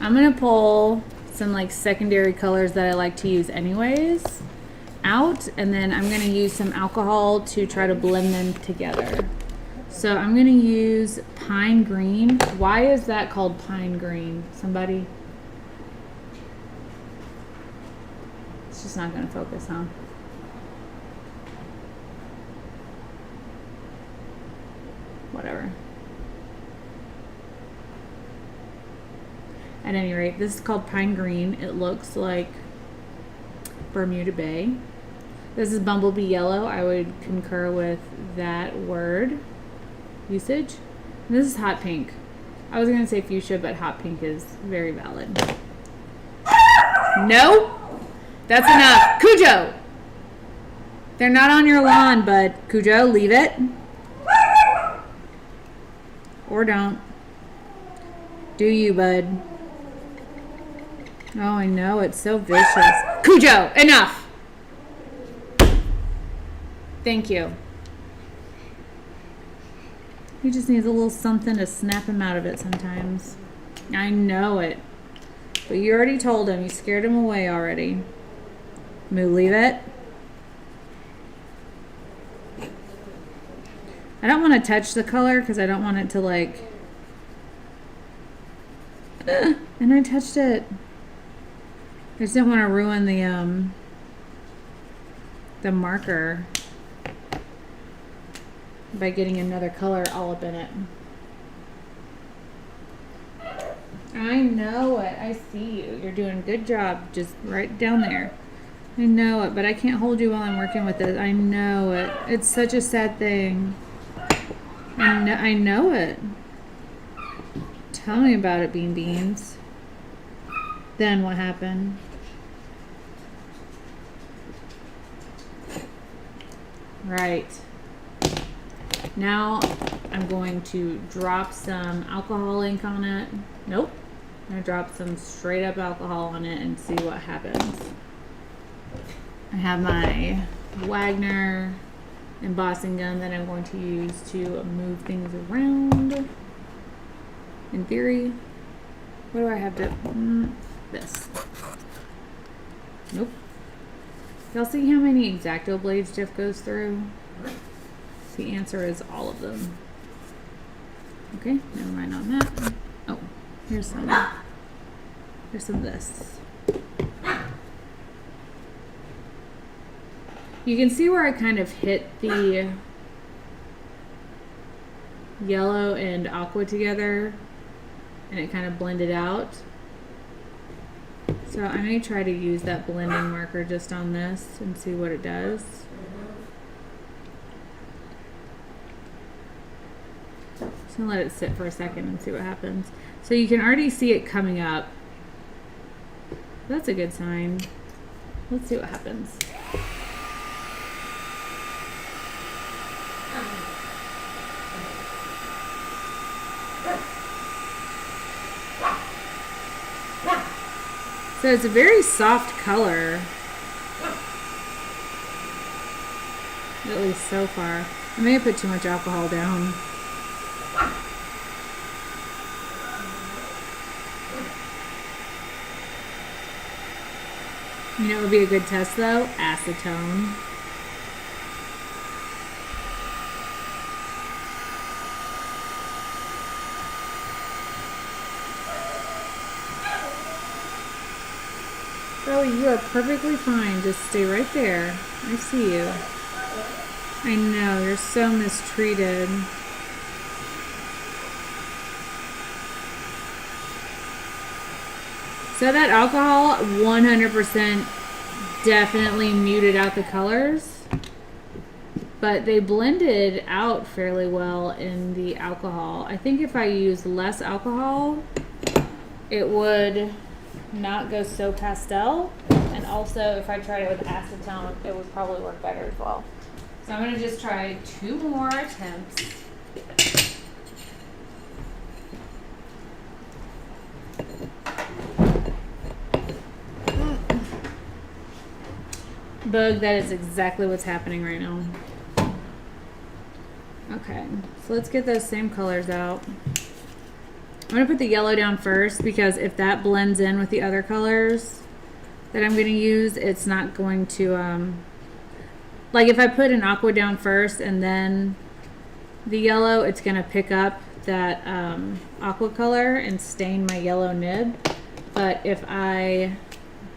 I'm gonna pull some like secondary colors that I like to use anyways out, and then I'm gonna use some alcohol to try to blend them together. So I'm gonna use pine green. Why is that called pine green? Somebody? It's just not gonna focus, huh? Whatever. At any rate, this is called pine green. It looks like Bermuda Bay. This is bumblebee yellow. I would concur with that word usage. And this is hot pink. I was gonna say fuchsia, but hot pink is very valid. No, that's enough. Cujo, they're not on your lawn, bud. Cujo, leave it. Or don't. Do you, bud? Oh, I know. It's so vicious. Cujo, enough! Thank you. He just needs a little something to snap him out of it sometimes. I know it. But you already told him. You scared him away already. Moo, leave it. I don't want to touch the color because I don't want it to like... and I touched it. I just didn't want to ruin the marker by getting another color all up in it. I know it. I see you. You're doing a good job. Just right down there. I know it, but I can't hold you while I'm working with it. I know it. It's such a sad thing. I know it. Tell me about it, Bean Beans. Then what happened? Right. Now I'm going to drop some alcohol ink on it. Nope. I'm going to drop some straight up alcohol on it and see what happens. I have my Wagner embossing gun that I'm going to use to move things around. In theory, what do I have to... this. Nope. Y'all see how many X-Acto blades Jeff goes through? The answer is all of them. Okay, never mind on that. Oh, here's some of this. You can see where I kind of hit the yellow and aqua together and it kind of blended out. So I may try to use that blending marker just on this and see what it does. Just gonna let it sit for a second and see what happens. So you can already see it coming up. That's a good sign. Let's see what happens. So it's a very soft color, at least so far. I may have put too much alcohol down. You know, it would be a good test though? Acetone. Zoe, you are perfectly fine. Just stay right there. I see you. I know, you're so mistreated. So that alcohol 100% definitely muted out the colors, but they blended out fairly well in the alcohol. I think if I used less alcohol, it would not go so pastel, and also if I tried it with acetone, it would probably work better as well. So I'm gonna just try 2 more attempts. Bug, that is exactly what's happening right now. Okay, so let's get those same colors out. I'm gonna put the yellow down first because if that blends in with the other colors that I'm gonna use, it's not going to, like if I put an aqua down first and then the yellow, it's gonna pick up that aqua color and stain my yellow nib. But if I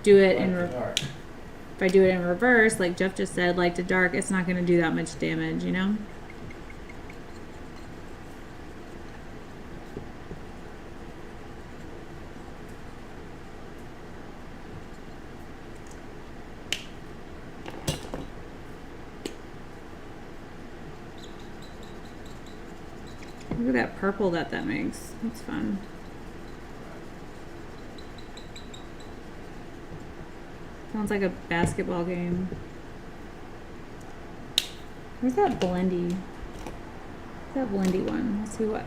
do it in reverse, like Jeff just said, light to dark, it's not gonna do that much damage, you know? Look at that purple that makes. That's fun. Sounds like a basketball game. Where's that blendy? That blendy one. Let's see what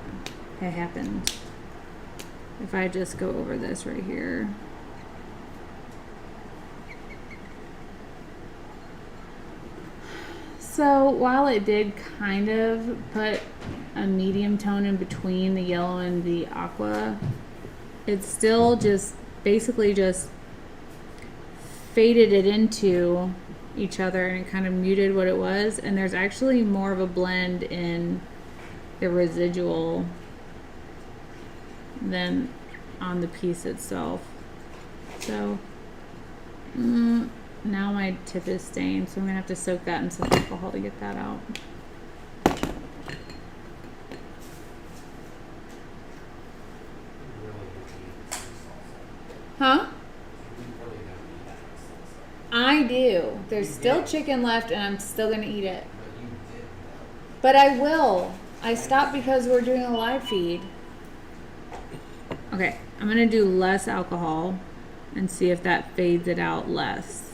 happens if I just go over this right here. So while it did kind of put a medium tone in between the yellow and the aqua, it's still just basically just faded it into each other and it kind of muted what it was, and there's actually more of a blend in the residual than on the piece itself. So now my tip is stained, so I'm gonna have to soak that in some alcohol to get that out. Huh? I do. There's still chicken left and I'm still gonna eat it. But I will. I stopped because we're doing a live feed. Okay, I'm gonna do less alcohol and see if that fades it out less.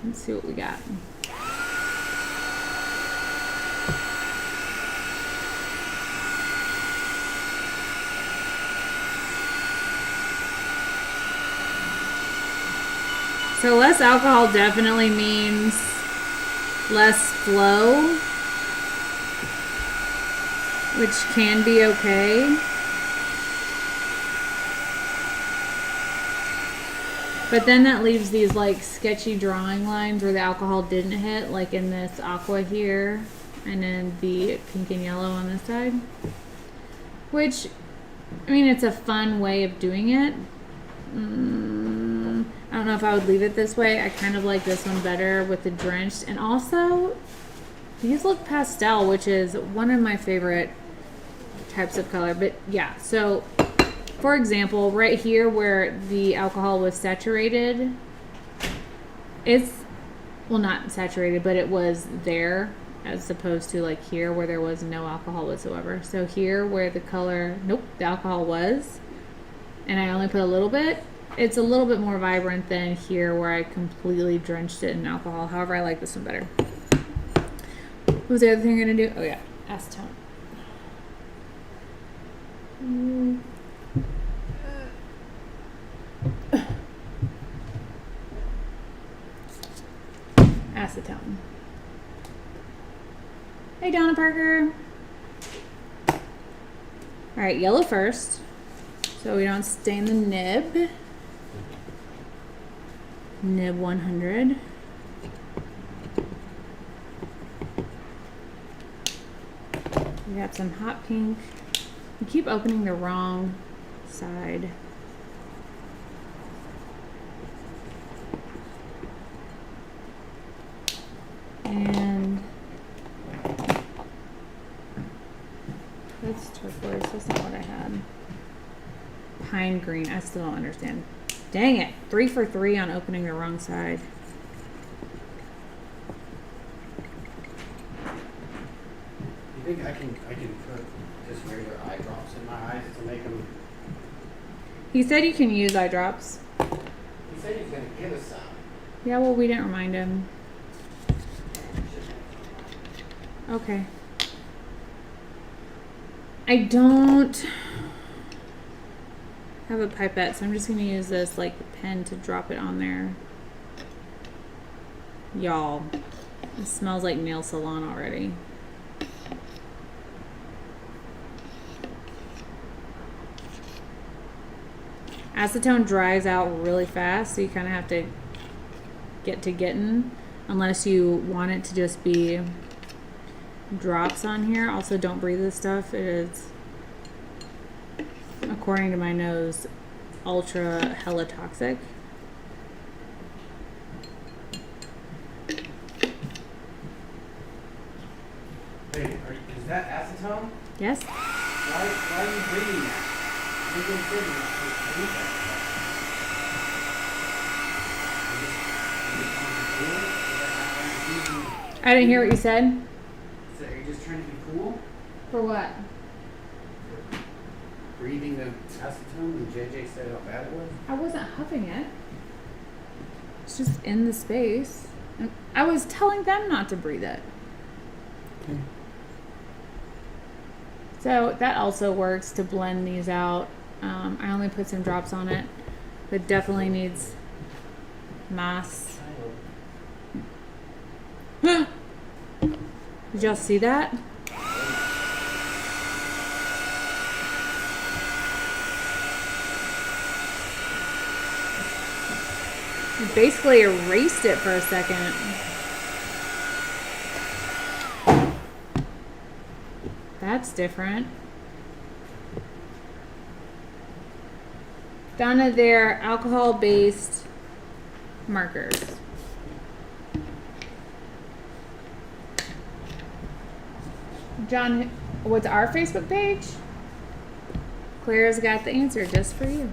Let's see what we got. So less alcohol definitely means less flow, which can be okay. But then that leaves these like sketchy drawing lines where the alcohol didn't hit, like in this aqua here, and then the pink and yellow on this side. Which, I mean, it's a fun way of doing it. I don't know if I would leave it this way. I kind of like this one better with the drenched. And also, these look pastel, which is one of my favorite types of color. But yeah, so for example, right here where the alcohol was saturated, it's, well, not saturated, but it was there as opposed to like here where there was no alcohol whatsoever. So here where the color, nope, the alcohol was, and I only put a little bit, it's a little bit more vibrant than here where I completely drenched it in alcohol. However, I like this one better. What was the other thing I'm gonna do? Oh yeah, acetone. Acetone. Hey, Donna Parker. All right, yellow first, so we don't stain the nib. Nib 100. We got some hot pink. You keep opening the wrong side. And that's turquoise. That's not what I had. Pine green. I still don't understand. Dang it. 3 for 3 on opening the wrong side. You think I can put just regular eye drops in my eyes to make them? He said you can use eye drops. He said he's gonna give us some. Yeah, well, we didn't remind him. Okay. I don't have a pipette, so I'm just gonna use this like pen to drop it on there. Y'all, it smells like nail salon already. Acetone dries out really fast, so you kind of have to get to getting, unless you want it to just be drops on here. Also, don't breathe this stuff. It is, according to my nose, ultra hella toxic. Wait, is that acetone? Yes? Why are you breathing that? You've been saying you're not supposed to breathe that stuff. I didn't hear what you said. So are you just trying to be cool? For what? Breathing the acetone and JJ said how bad it was? I wasn't huffing it. It's just in the space. And I was telling them not to breathe it. Okay. So that also works to blend these out. I only put some drops on it, but definitely needs mass. Did y'all see that? It basically erased it for a second. That's different. Donna, they're alcohol-based markers. John, what's our Facebook page? Claire's got the answer just for you.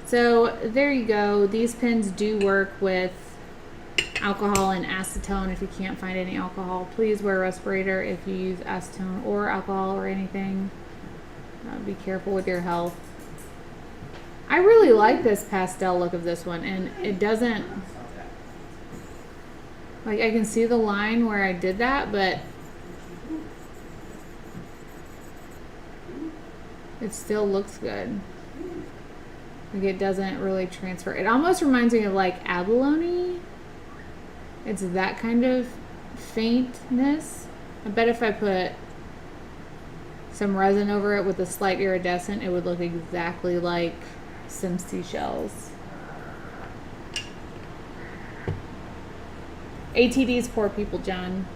So there you go. These pens do work with alcohol and acetone. If you can't find any alcohol, please wear a respirator if you use acetone or alcohol or anything. Be careful with your health. I really like this pastel look of this one, and it doesn't, like, I can see the line where I did that, but it still looks good. Like, it doesn't really transfer. It almost reminds me of like abalone. It's that kind of faintness. I bet if I put some resin over it with a slight iridescent, it would look exactly like some seashells. ATD's poor people, John.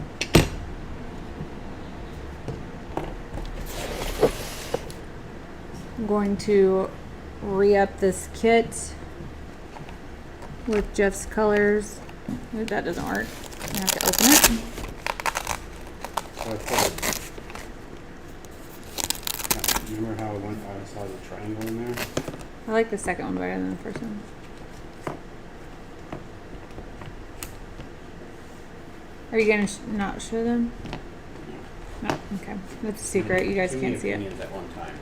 I'm going to re-up this kit with Jeff's colors. Ooh, that doesn't work. I have to open it. Remember how I saw the triangle in there? I like the second one better than the first one. Are you gonna not show them? No. Okay. That's a secret. You guys Too can't many see it. opinions at one time.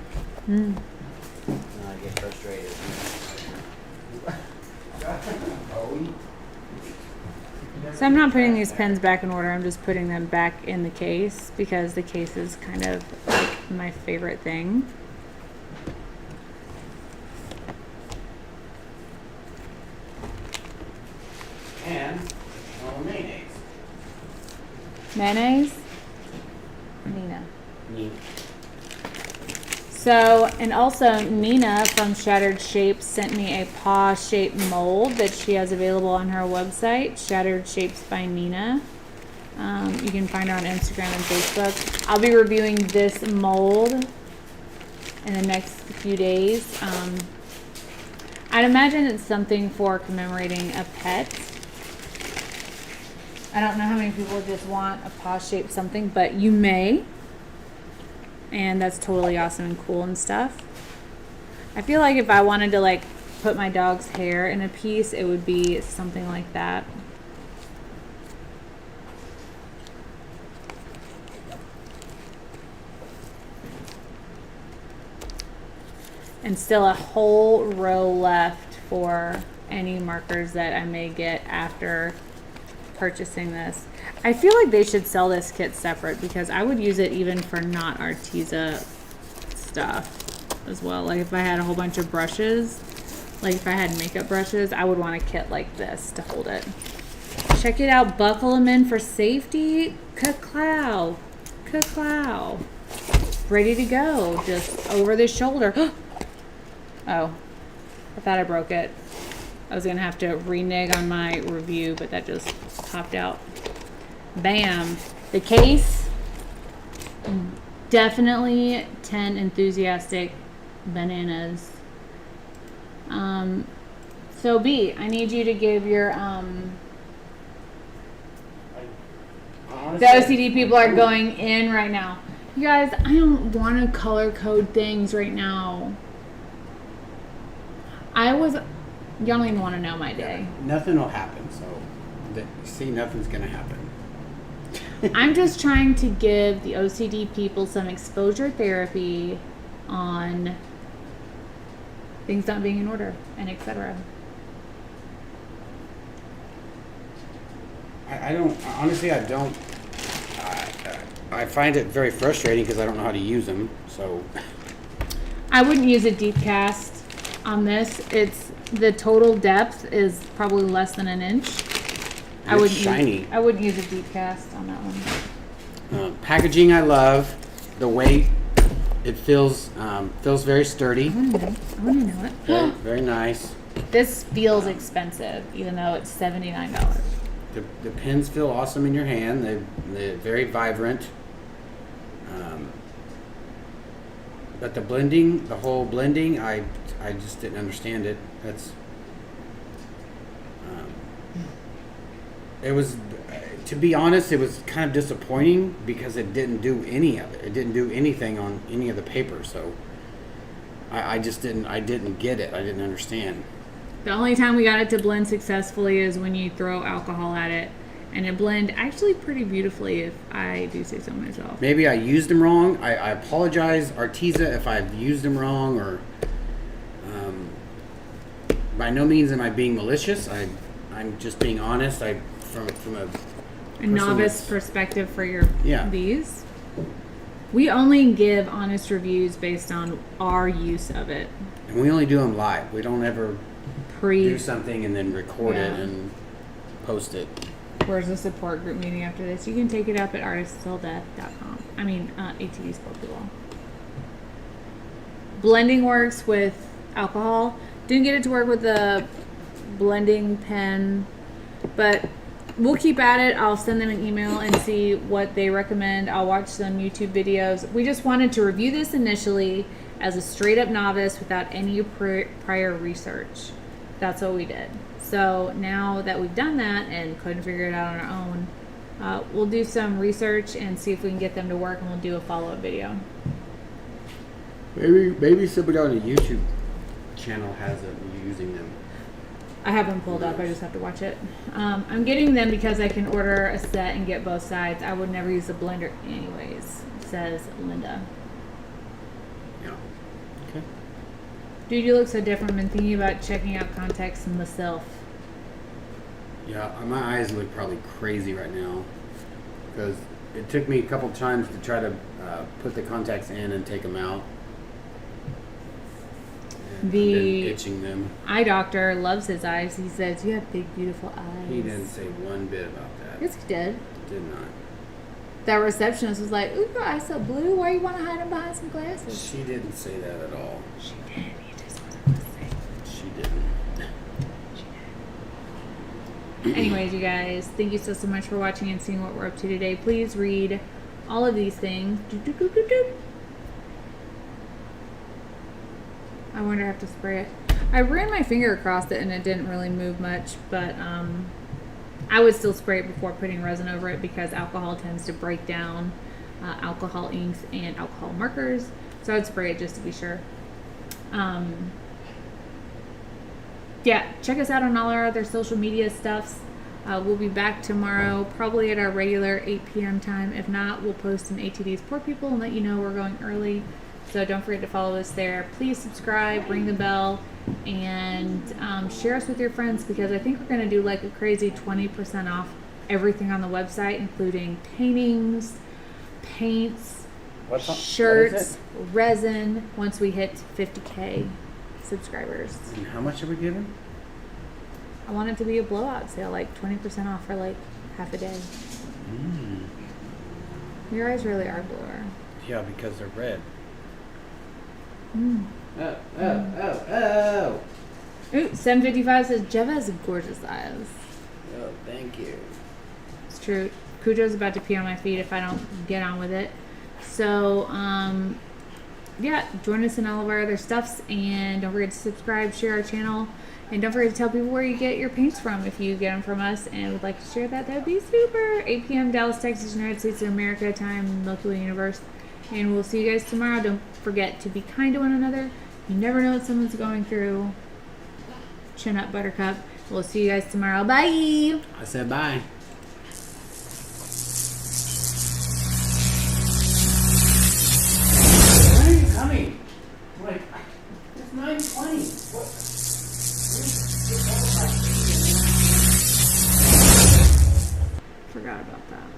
Mm. And I get frustrated. Oh, you So I'm not putting these pens back in order. I'm just putting them back in the case because the case is kind of like my favorite thing. And mayonnaise. Mayonnaise? Nina. Neat. So, and also Nina from Shattered Shapes sent me a paw shape mold that she has available on her website, Shattered Shapes by Nina. You can find her on Instagram and Facebook. I'll be reviewing this mold in the next few days. I'd imagine it's something for commemorating a pet. I don't know how many people just want a paw shaped something, but you may. And that's totally awesome and cool and stuff. I feel like if I wanted to like put my dog's hair in a piece, it would be something like that. And still a whole row left for any markers that I may get after purchasing this. I feel like they should sell this kit separate because I would use it even for not Arteza stuff as well. Like if I had a whole bunch of brushes, like if I had makeup brushes, I would want a kit like this to hold it. Check it out. Buckle them in for safety. Ka-clow. Ka-clow. Ready to go. Just over the shoulder. Oh, I thought I broke it. I was going to have to renege on my review, but that just popped out. Bam. The case, definitely 10 enthusiastic bananas. So B, I need you to give your, the OCD people are going in right now. You guys, I don't want to color code things right now. You don't even want to know my day. Nothing will happen, so see, nothing's gonna happen. I'm just trying to give the OCD people some exposure therapy on things not being in order and etc. I don't, honestly, I don't, I find it very frustrating because I don't know how to use them, so. I wouldn't use a deep cast on this. The total depth is probably less than an inch. It's shiny. I wouldn't use a deep cast on that one. Packaging I love. The weight, it feels very sturdy. I want to know it. Very, very nice. This feels expensive, even though it's $79. The pens feel awesome in your hand. They're very vibrant. But the whole blending, I just didn't understand it. It was, to be honest, it was kind of disappointing because it didn't do any of it. It didn't do anything on any of the paper, so I didn't get it. I didn't understand. The only time we got it to blend successfully is when you throw alcohol at it, and it blend actually pretty beautifully, if I do say so myself. Maybe I used them wrong. I apologize, Arteza, if I've used them wrong, or by no means am I being malicious. I'm just being honest. From a novice perspective for these. We only give honest reviews based on our use of it. And we only do them live. We don't ever do something and then record it and post it. Where's the support group meeting after this? You can take it up at artisttilldeath.com. I mean, ATV spoke to all. Blending works with alcohol. Didn't get it to work with the blending pen, but we'll keep at it. I'll send them an email and see what they recommend. I'll watch some YouTube videos. We just wanted to review this initially as a straight up novice without any prior research. That's what we did. So now that we've done that and couldn't figure it out on our own, we'll do some research and see if we can get them to work, and we'll do a follow-up video. Maybe somebody on the YouTube channel has it using them. I have them pulled up. I just have to watch it. I'm getting them because I can order a set and get both sides. I would never use the blender anyways, says Linda. Yeah. Okay. Dude, you look so different. I've been thinking about checking out contacts myself. Yeah, my eyes look probably crazy right now because it took me a couple times to try to put the contacts in and take them out. And I've been itching them. Eye doctor loves his eyes. He says, you have big, beautiful eyes. He didn't say one bit about that. Yes, he did. Did not. That receptionist was like, ooh, your eyes so blue. Why you want to hide them behind some glasses? She didn't say that at all. She did. He just wasn't listening. She didn't. Anyways, you guys, thank you so much for watching and seeing what we're up to today. Please read all of these things. I wonder if I have to spray it. I ran my finger across it and it didn't really move much, but I would still spray it before putting resin over it because alcohol tends to break down alcohol inks and alcohol markers. So I would spray it just to be sure. Yeah, check us out on all our other social media stuffs. We'll be back tomorrow, probably at our regular 8 p.m. time. If not, we'll post some ATD's Poor People and let you know we're going early. So don't forget to follow us there. Please subscribe, ring the bell, and share us with your friends because I think we're going to do like a crazy 20% off everything on the website, including paintings, paints, shirts, resin, once we hit 50K subscribers. And how much are we giving? I want it to be a blowout sale, like 20% off for like half a day. Your eyes really are bluer. Yeah, because they're red. Oh. Ooh, 755 says Jeff has gorgeous eyes. Oh, thank you. It's true. Cujo's about to pee on my feet if I don't get on with it. So, yeah, join us in all of our other stuffs, and don't forget to subscribe, share our channel, and don't forget to tell people where you get your paints from if you get them from us and would like to share that. That would be super. 8 p.m. Dallas, Texas, United States of America time, Milky Way Universe. And we'll see you guys tomorrow. Don't forget to be kind to one another. You never know what someone's going through. Chin up, Buttercup. We'll see you guys tomorrow. Bye. I said bye. When are you coming? Like, it's 9:20. What? Forgot about that.